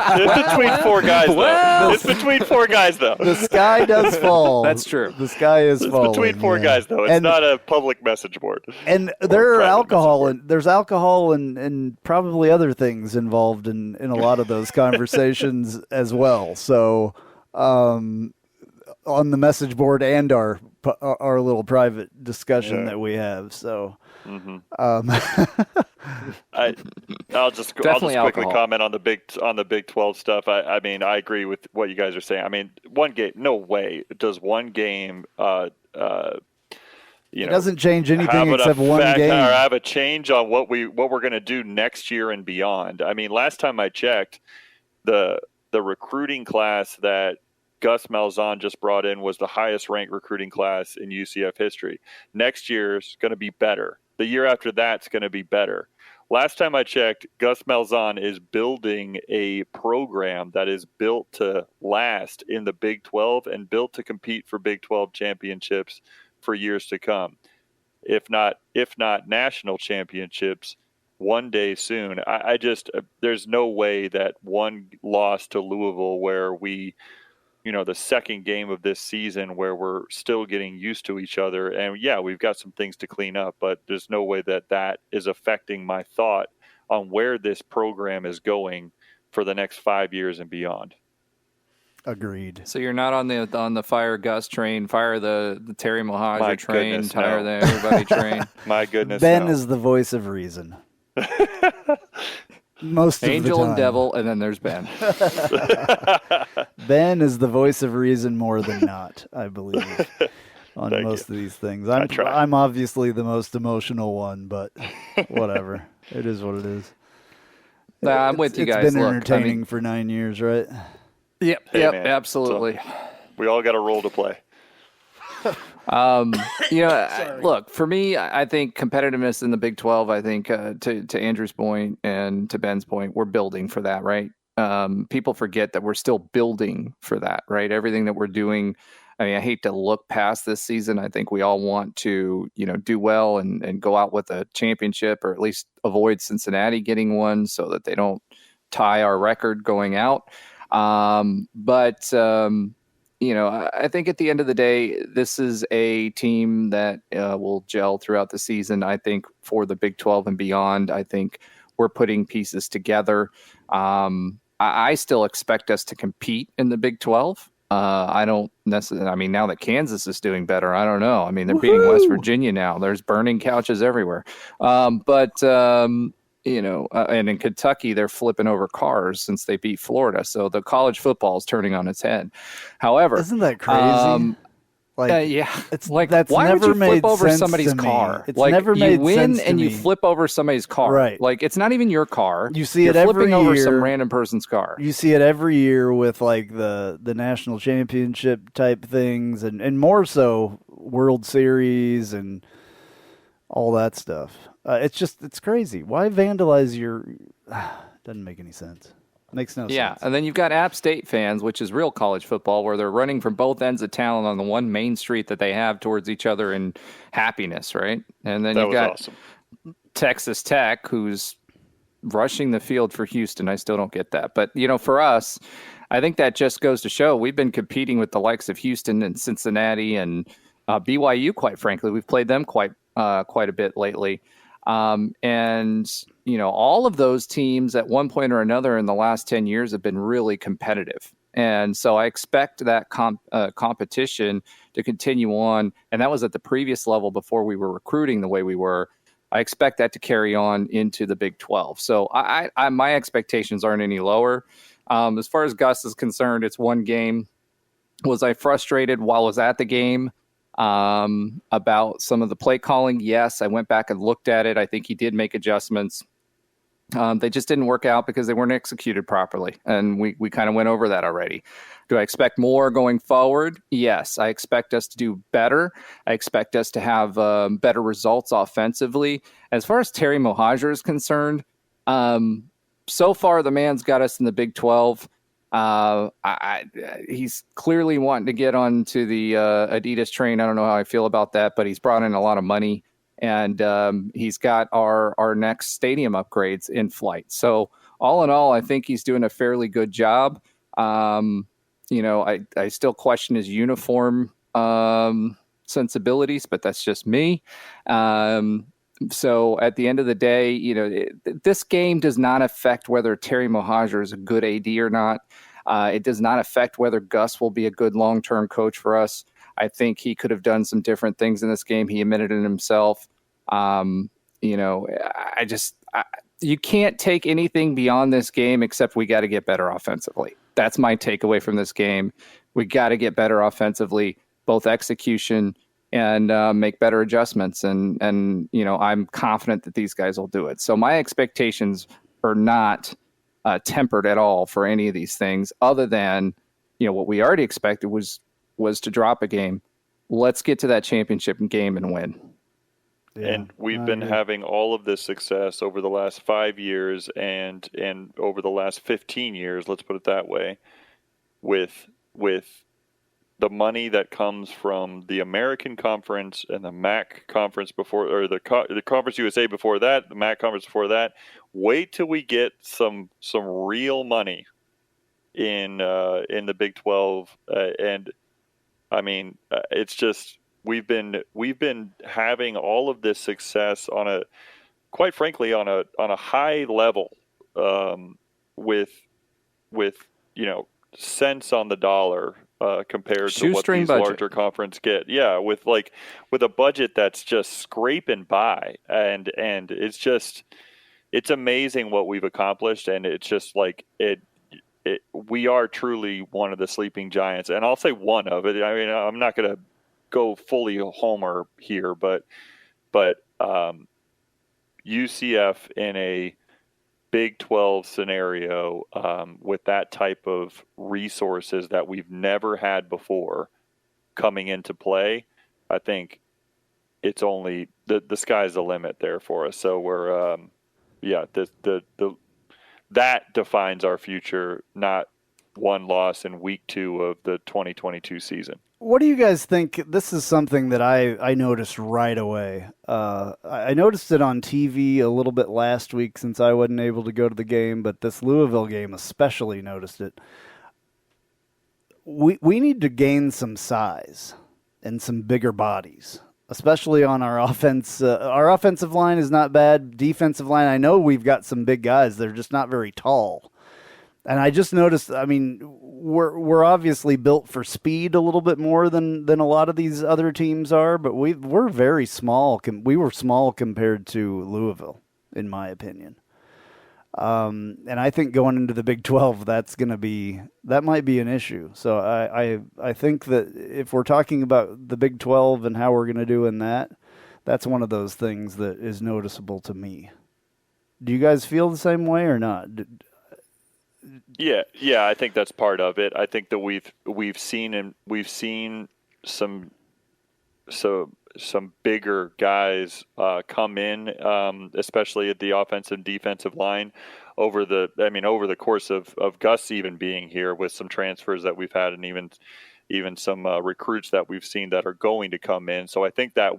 four guys, though. It's between four guys, though. The sky does fall. That's true. The sky is falling. It's between four guys, though. It's not a public message board. And there's alcohol and probably other things involved in a lot of those conversations as well. So, on the message board and our little private discussion that we have. So, I'll just quickly comment on the Big 12 stuff. I mean, I agree with what you guys are saying. I mean, one game, no way does one game, it doesn't change anything except one game. Or have a change on what we're going to do next year and beyond. I mean, last time I checked, the recruiting class that Gus Malzahn just brought in was the highest ranked recruiting class in UCF history. Next year's going to be better. The year after that's going to be better. Last time I checked, Gus Malzahn is building a program that is built to last in the Big 12 and built to compete for Big 12 championships for years to come. If not national championships one day soon. I just there's no way that one loss to Louisville where we the second game of this season where we're still getting used to each other. And yeah, we've got some things to clean up, but there's no way that is affecting my thought on where this program is going for the next 5 years and beyond. Agreed. So you're not on the fire Gus train, fire the Terry Mahajer train, goodness, tire no. the everybody train. My goodness. Ben no. is the voice of reason. Most of Angel the time. and devil, and then there's Ben. Ben is the voice of reason more than not, I believe, on most of these things. I'm obviously the most emotional one, but whatever. It is what it is. Nah, I'm with you guys. It's been Look, entertaining for 9 years, right? Yep, Hey, man. absolutely. So, we all got a role to play. Look, for me, I think competitiveness in the Big 12, I think to Andrew's point and to Ben's point, we're building for that, right? People forget that we're still building for that, right? Everything that we're doing. I mean, I hate to look past this season. I think we all want to, do well and go out with a championship, or at least avoid Cincinnati getting one so that they don't tie our record going out. I think at the end of the day, this is a team that will gel throughout the season. I think for the Big 12 and beyond, I think we're putting pieces together. I still expect us to compete in the Big 12. I don't necessarily. I mean, now that Kansas is doing better, I don't know. I mean, they're beating West Virginia now. There's burning couches everywhere. And in Kentucky, they're flipping over cars since they beat Florida. So the college football is turning on its head. However, isn't that crazy? It's like, why would you flip over somebody's car? It's like, never made you win sense to and you me. flip over somebody's car. Right. Like, it's not even your car. You see You're it every flipping over year. some random person's car. You see it every year with like the national championship type things, and more so World Series and all that stuff. It's crazy. Why vandalize your? Doesn't make any sense. Makes no sense. Yeah, and then you've got App State fans, which is real college football, where they're running from both ends of town on the one main street that they have towards each other in happiness, right? And then you've got awesome. Texas Tech, who's rushing the field for Houston. I still don't get that. But, for us, I think that just goes to show we've been competing with the likes of Houston and Cincinnati and BYU, quite frankly. We've played them quite a bit lately. All of those teams at one point or another in the last 10 years have been really competitive. And so I expect that competition to continue on. And that was at the previous level before we were recruiting the way we were. I expect that to carry on into the Big 12. So my expectations aren't any lower. As far as Gus is concerned, it's one game. Was I frustrated while I was at the game? About some of the play calling? Yes, I went back and looked at it. I think he did make adjustments. They just didn't work out because they weren't executed properly. And we kind of went over that already. Do I expect more going forward? Yes, I expect us to do better. I expect us to have better results offensively. As far as Terry Mohajir is concerned, so far the man's got us in the Big 12. He's clearly wanting to get onto the Adidas train. I don't know how I feel about that, but he's brought in a lot of money, and he's got our next stadium upgrades in flight. So all in all, I think he's doing a fairly good job. I still question his uniform sensibilities, but that's just me. So at the end of the day, this game does not affect whether Terry Mohajir is a good AD or not. It does not affect whether Gus will be a good long-term coach for us. I think he could have done some different things in this game. He admitted it himself. You can't take anything beyond this game except we got to get better offensively. That's my takeaway from this game. We got to get better offensively, both execution and make better adjustments. And I'm confident that these guys will do it. So my expectations are not tempered at all for any of these things other than, what we already expected was to drop a game. Let's get to that championship game and win. Yeah, and we've been having all of this success over the last 5 years and over the last 15 years, let's put it that way, with the money that comes from the American Conference and the MAC Conference before, or the Conference USA before that, the MAC Conference before that. Wait till we get some real money in the Big 12, and I mean it's just we've been having all of this success on a, quite frankly, on a high level, with cents on the dollar. Compared to what these larger conference get. Yeah, with a budget that's just scraping by. And it's amazing what we've accomplished. And it's just we are truly one of the sleeping giants. And I'll say one of it. I mean, I'm not going to go fully homer here, but UCF in a Big 12 scenario, with that type of resources that we've never had before coming into play, I think it's only the sky's the limit there for us. So we're that defines our future, not one loss in week 2 of the 2022 season. What do you guys think? This is something that I noticed right away. I noticed it on TV a little bit last week since I wasn't able to go to the game, but this Louisville game especially noticed it. We need to gain some size and some bigger bodies, especially on our offense. Our offensive line is not bad. Defensive line, I know we've got some big guys. They're just not very tall. And I just noticed, I mean, we're obviously built for speed a little bit more than a lot of these other teams are, but we're very small. We were small compared to Louisville, in my opinion. And I think going into the Big 12, that might be an issue. So I think that if we're talking about the Big 12 and how we're going to do in that, that's one of those things that is noticeable to me. Do you guys feel the same way or not? Yeah, I think that's part of it. I think that we've seen some bigger guys come in, especially at the offensive and defensive line over the course of Gus even being here, with some transfers that we've had, and even some recruits that we've seen that are going to come in. So I think that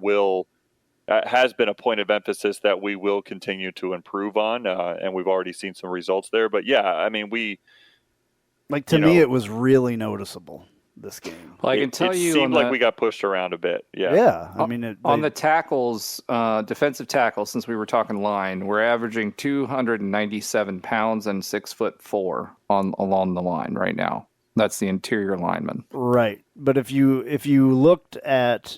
has been a point of emphasis that we will continue to improve on, and we've already seen some results there. But yeah, I mean, to me, it was really noticeable this game. Well, I can tell you, it seemed like we got pushed around a bit. Yeah. Yeah. I mean, on the tackles, defensive tackles, since we were talking line, we're averaging 297 pounds and 6'4" along the line right now. That's the interior lineman. Right. But if you looked at,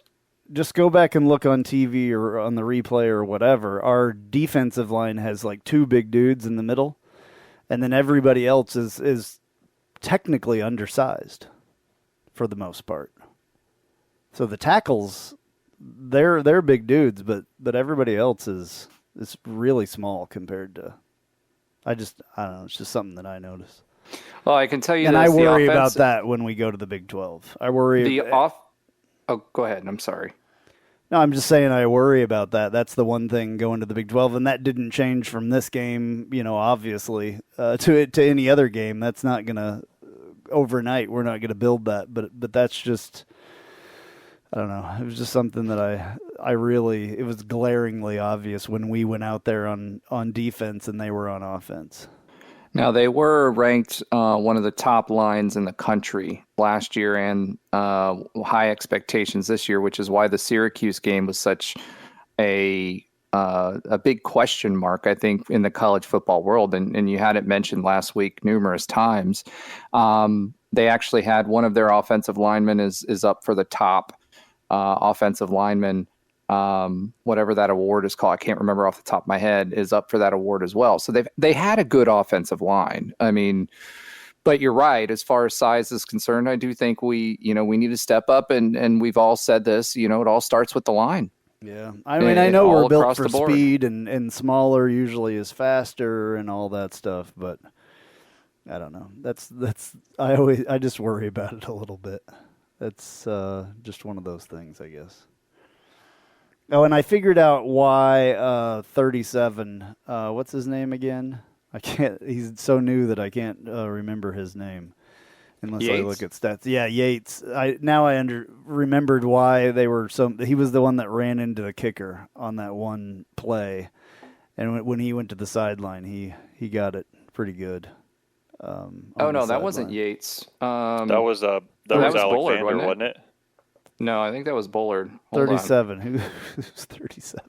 just go back and look on TV or on the replay or whatever, our defensive line has like two big dudes in the middle, and then everybody else is technically undersized for the most part. So the tackles, they're big dudes, but everybody else is really small compared to. I don't know. It's just something that I notice. Well, I can tell you, and I worry about that when we go to the Big 12. I worry. Oh, go ahead. I'm sorry. No, I'm just saying I worry about that. That's the one thing going to the Big 12, and that didn't change from this game, obviously, to any other game. That's not going to, overnight, we're not going to build that. But that's just, I don't know. It was just something that it was glaringly obvious when we went out there on defense and they were on offense. Now, they were ranked one of the top lines in the country last year, and high expectations this year, which is why the Syracuse game was such a big question mark, I think, in the college football world. And you had it mentioned last week numerous times. They actually had one of their offensive linemen is up for the top offensive lineman. Whatever that award is called, I can't remember off the top of my head, is up for that award as well. So they had a good offensive line. I mean, but you're right, as far as size is concerned, I do think we need to step up, and we've all said this, it all starts with the line. Yeah. I mean, I know we're built for speed, and smaller usually is faster and all that stuff, but I don't know. I just worry about it a little bit. That's just one of those things, I guess. Oh, and I figured out why 37. What's his name again? I can't. He's so new that I can't remember his name unless Yates. I look at stats. Yeah, Yates. I remembered why they were so. He was the one that ran into the kicker on that one play, and when he went to the sideline, he got it pretty good. That wasn't Yates. That was Alexander, Bullard, wasn't it? No, I think that was Bullard. 37. Who's 37?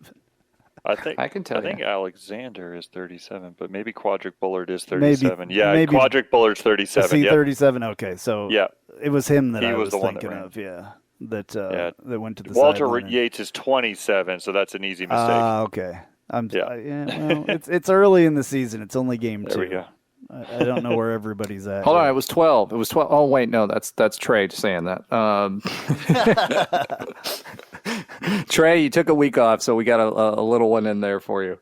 I can tell you. I think Alexander is 37, but maybe Quadric Bullard is 37. Maybe, Quadric Bullard's 37. Is he 37? Okay, so yeah, it was him that he I was the one thinking that of. Yeah, that went to the Walter sideline. Yates is 27, so that's an easy mistake. Okay. Well, it's early in the season. It's only game 2. There we go. I don't know where everybody's at. Hold on, it was 12. It was 12. Oh, wait, no, that's Trey saying that. Trey, you took a week off, so we got a little one in there for you.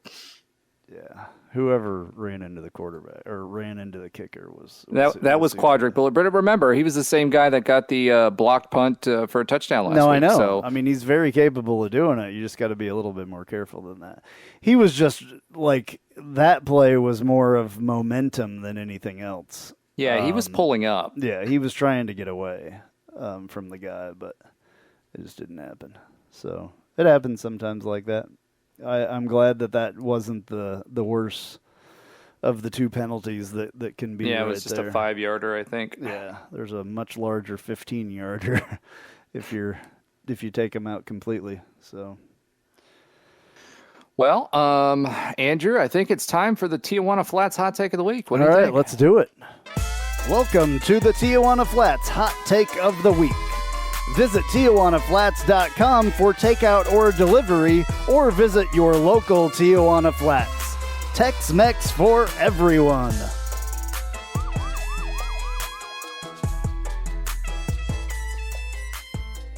Yeah. Whoever ran into the quarterback or ran into the kicker was that was Quadric Bullard. But remember, he was the same guy that got the blocked punt for a touchdown last week. No, I know. So. I mean, he's very capable of doing it. You just got to be a little bit more careful than that. He was just like that play was more of momentum than anything else. Yeah, he was pulling up. Yeah, he was trying to get away from the guy, but it just didn't happen. So it happens sometimes like that. I'm glad that wasn't the worst of the two penalties that can be. Yeah, right it was just there. a 5-yarder, I think. Yeah, there's a much larger 15-yarder if you take them out completely. So. Well, Andrew, I think it's time for the Tijuana Flats Hot Take of the Week. What do you All right, think? let's do it. Welcome to the Tijuana Flats Hot Take of the Week. Visit TijuanaFlats.com for takeout or delivery, or visit your local Tijuana Flats. Tex-Mex for everyone.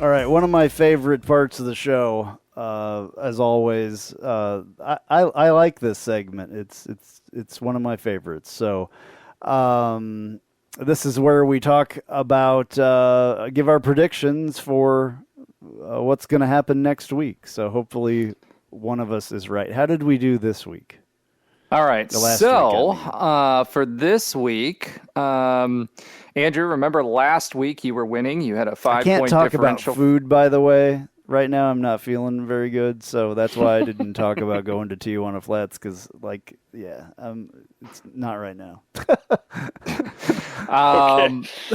All right, one of my favorite parts of the show, as always. I like this segment. It's one of my favorites. So, this is where we talk about, give our predictions for what's going to happen next week. So hopefully one of us is right. How did we do this week? All right. So, for this week, Andrew, remember last week you were winning. You had a 5-point I can't talk differential. about food, by the way. Right now I'm not feeling very good, so that's why I didn't talk about going to Tijuana Flats, because, it's not right now.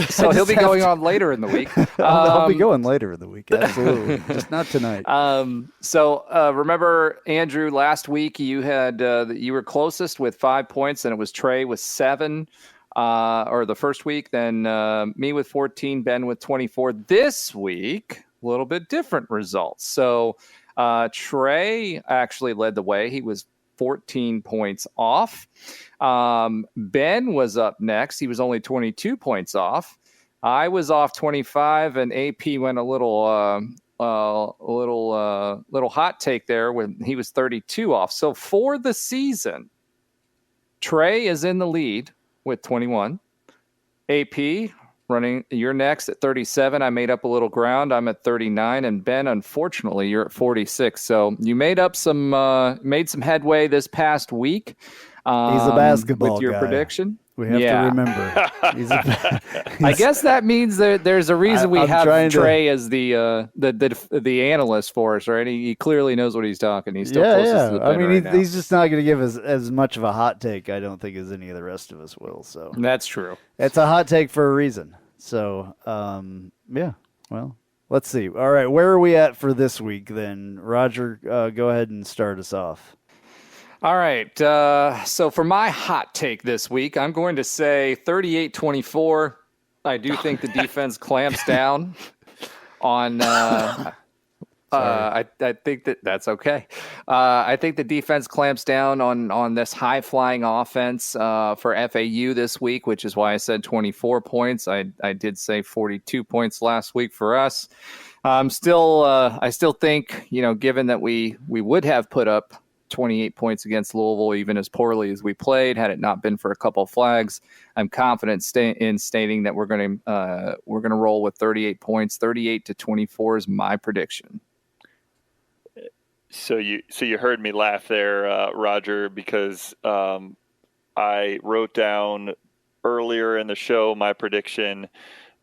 So he'll be going on later in the week. I'll be going later in the week, absolutely. Just not tonight. Remember, Andrew, last week you had you were closest with 5 points, and it was Trey with 7. Or the first week, then me with 14, Ben with 24. This week, a little bit different results. So Trey actually led the way. He was 14 points off. Ben was up next. He was only 22 points off. I was off 25, and AP went a little hot take there when he was 32 off. So for the season, Trey is in the lead with 21. AP you're next at 37. I made up a little ground. I'm at 39, and Ben, unfortunately, you're at 46. So you made some headway this past week. He's a basketball with your guy. Prediction. We have to remember. I guess that means there's a reason we have Trey as the analyst for us, right? He clearly knows what he's talking. He's still closest to the pen right now. He's just not going to give us as much of a hot take, I don't think, as any of the rest of us will. So that's true. It's a hot take for a reason. So, well, let's see. All right, where are we at for this week then? Roger, go ahead and start us off. All right. So for my hot take this week, I'm going to say 38-24. I do think the defense clamps down on. I think that's okay. I think the defense clamps down on this high flying offense for FAU this week, which is why I said 24 points. I did say 42 points last week for us. I still think, given that we would have put up 28 points against Louisville, even as poorly as we played, had it not been for a couple of flags, I'm confident in stating that we're going to roll with 38 points. 38-24 is my prediction. So you heard me laugh there, Roger, because I wrote down earlier in the show my prediction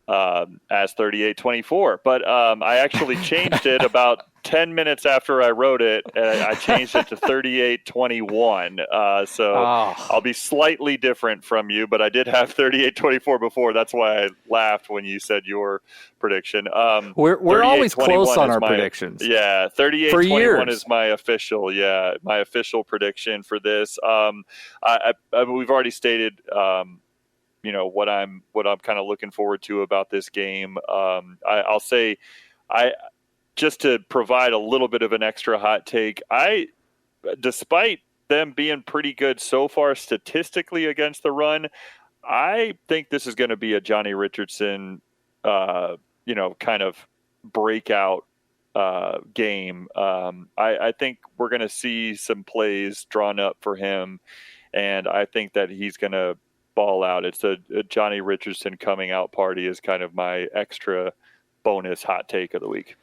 as 38-24, but I actually changed it about 10 minutes after I wrote it, and I changed it to 38-21. So I'll be slightly different from you, but I did have 38-24 before. That's why I laughed when you said your prediction. We're always close on our predictions. Yeah, 38-21 is my official prediction for this. We've already stated what I'm kind of looking forward to about this game. I'll say just to provide a little bit of an extra hot take, despite them being pretty good so far statistically against the run, I think this is going to be a Johnny Richardson, kind of breakout game. I think we're going to see some plays drawn up for him, and I think that he's going to ball out. It's a Johnny Richardson coming out party is kind of my extra bonus hot take of the week.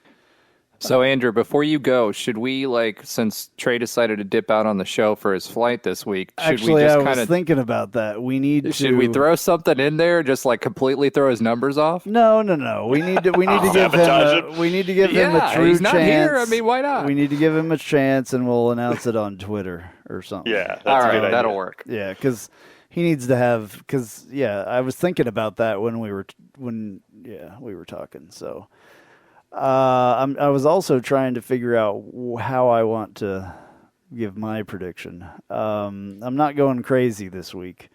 So, Andrew, before you go, should we, since Trey decided to dip out on the show for his flight this week, Actually, I was thinking about that. Should we throw something in there, just completely throw his numbers off? No. We need to give him. We need to give him a true he's not chance. Here. I mean, why not? We need to give him a chance, and we'll announce it on Twitter or something. Yeah, that's all right. a good That'll idea. work. Yeah, because he needs to have. Because I was thinking about that when we were talking. So. I was also trying to figure out how I want to give my prediction. I'm not going crazy this week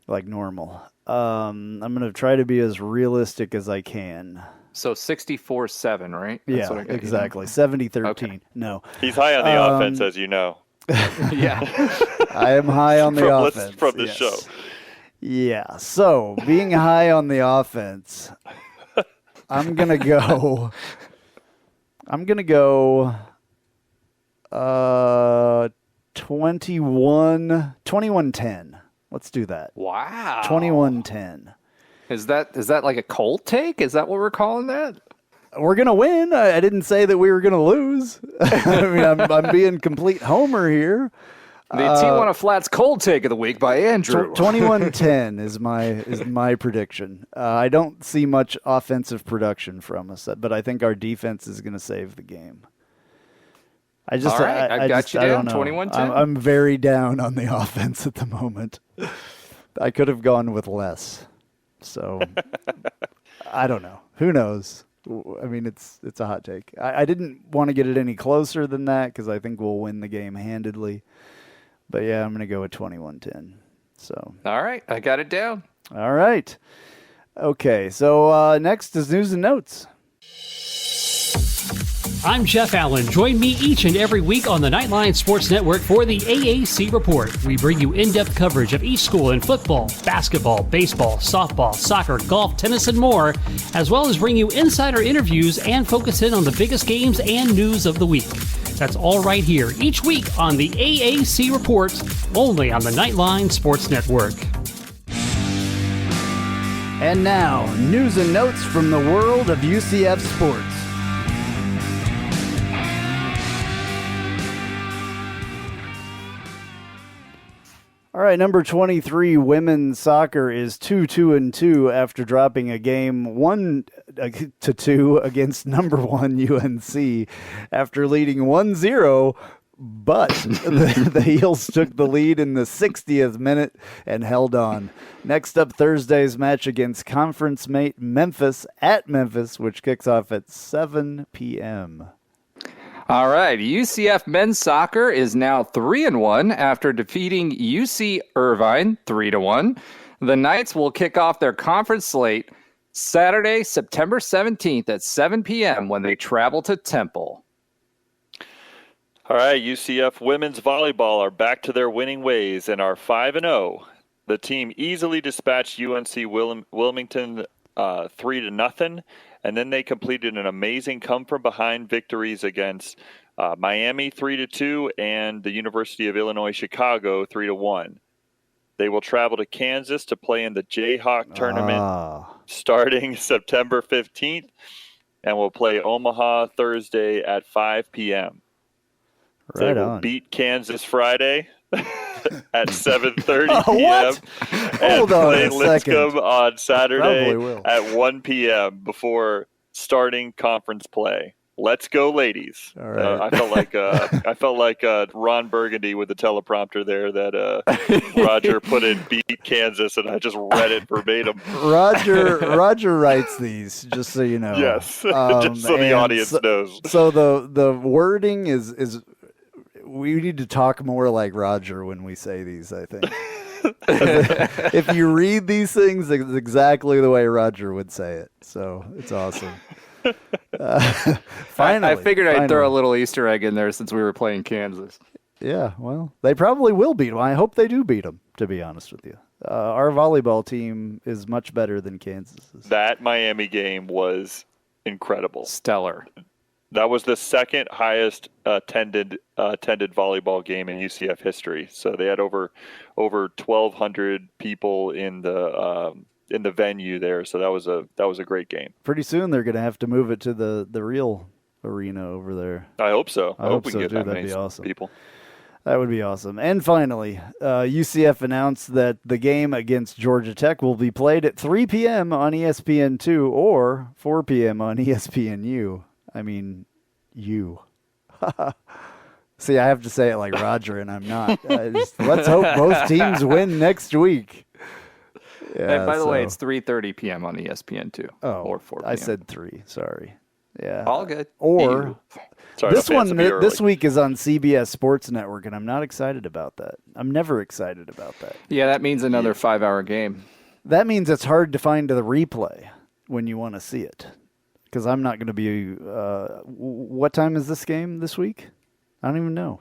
like normal. I'm going to try to be as realistic as I can. So 64-7, right? That's what I got, exactly. 70-13. Okay. No. He's high on the offense, as you know. Yeah. I am high on the offense. From the show. Yeah. So, being high on the offense, I'm going to go 21-10. Let's do that. Wow. 21-10. Is that like a cold take? Is that what we're calling that? We're going to win. I didn't say that we were going to lose. I mean, I'm being complete homer here. The Tijuana Flats cold take of the week by Andrew. 21-10 is my prediction. I don't see much offensive production from us, but I think our defense is going to save the game. I got you down. 21-10. I'm very down on the offense at the moment. I could have gone with less. So I don't know. Who knows? I mean, it's a hot take. I didn't want to get it any closer than that because I think we'll win the game handedly. But yeah, I'm going to go with 21-10. So. All right, I got it down. All right. Okay, so next is news and notes. I'm Jeff Allen. Join me each and every week on the Knightline Sports Network for the AAC Report. We bring you in-depth coverage of each school in football, basketball, baseball, softball, soccer, golf, tennis, and more, as well as bring you insider interviews and focus in on the biggest games and news of the week. That's all right here each week on the AAC Report, only on the Knightline Sports Network. And now, news and notes from the world of UCF sports. All right, number 23, women's soccer is 2-2-2 after dropping a game 1-2 against number 1 UNC after leading 1-0, but the Heels took the lead in the 60th minute and held on. Next up, Thursday's match against conference mate Memphis at Memphis, which kicks off at 7 p.m. All right, UCF men's soccer is now 3-1 after defeating UC Irvine 3-1. The Knights will kick off their conference slate Saturday, September 17th at 7 p.m. when they travel to Temple. All right, UCF women's volleyball are back to their winning ways and are 5-0. The team easily dispatched UNC Wilmington 3-0. And then they completed an amazing come-from-behind victories against Miami 3-2 and the University of Illinois Chicago 3-1. They will travel to Kansas to play in the Jayhawk tournament starting September 15th and will play Omaha Thursday at 5 p.m. They will beat Kansas Friday at 7:30 p.m. Hold on play a Lipscomb second. on Saturday at 1 p.m. before starting conference play. Let's go, ladies! All right. I felt like Ron Burgundy with the teleprompter there that Roger put in beat Kansas, and I just read it verbatim. Roger writes these, just so you know. Yes, just so the audience knows. So the wording is. We need to talk more like Roger when we say these, I think. If you read these things, it's exactly the way Roger would say it. So it's awesome. Finally. I figured I'd throw a little Easter egg in there since we were playing Kansas. Yeah, well, they probably will beat them. I hope they do beat them, to be honest with you. Our volleyball team is much better than Kansas's. That Miami game was incredible. Stellar. That was the second highest attended volleyball game in UCF history. So they had over 1,200 people in the venue there. So that was a great game. Pretty soon they're going to have to move it to the real arena over there. I hope so. I hope we so can get too. that That'd many be awesome. people. That would be awesome. And finally, UCF announced that the game against Georgia Tech will be played at 3 p.m. on ESPN2 or 4 p.m. on ESPNU. I mean, you. See, I have to say it like Roger, and I'm not. Let's hope both teams win next week. Yeah, and by the way, it's 3:30 p.m. on ESPN2. Oh, or 4 p.m. I said 3. Sorry. Yeah. All good. Or Sorry, this one be this week is on CBS Sports Network, and I'm not excited about that. I'm never excited about that. Yeah, that means another 5-hour game. That means it's hard to find the replay when you want to see it. Because I'm not going to be. What time is this game this week? I don't even know.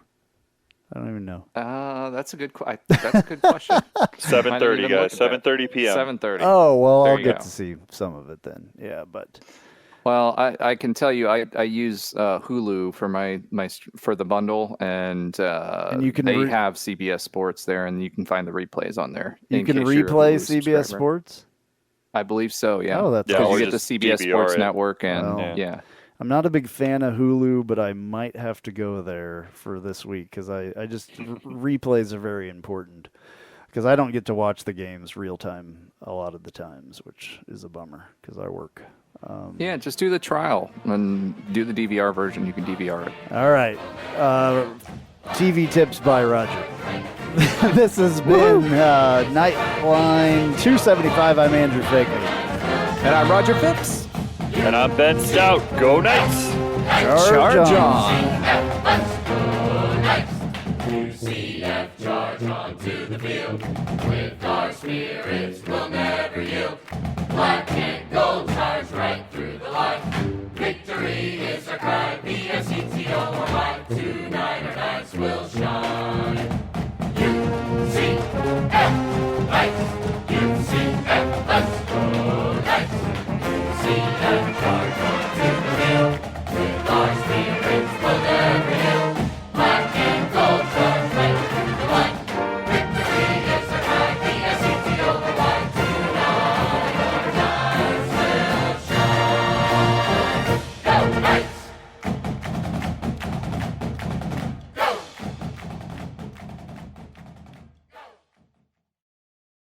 That's a good question. 7:30, guys. 7:30 p.m. 7:30. Oh well, There I'll you get go. to see some of it then. Yeah, but Well, I can tell you, I use Hulu for the bundle, and you can they have CBS Sports there, and you can find the replays on there. you can replay CBS Sports. I believe so. Yeah. Oh, that's because cool. you get the CBS DVR Sports it. Network, and Well, yeah. I'm not a big fan of Hulu, but I might have to go there for this week because I just replays are very important because I don't get to watch the games real time a lot of the times, which is a bummer because I work. Yeah, just do the trial and do the DVR version. You can DVR it. All right. TV tips by Roger. This has been Knightline 275. I'm Andrew Phegley. And I'm Roger Phipps. And I'm Ben Stout. Go Knights! Charge on. UCF, charge on to the field. With our spirits, we'll never yield.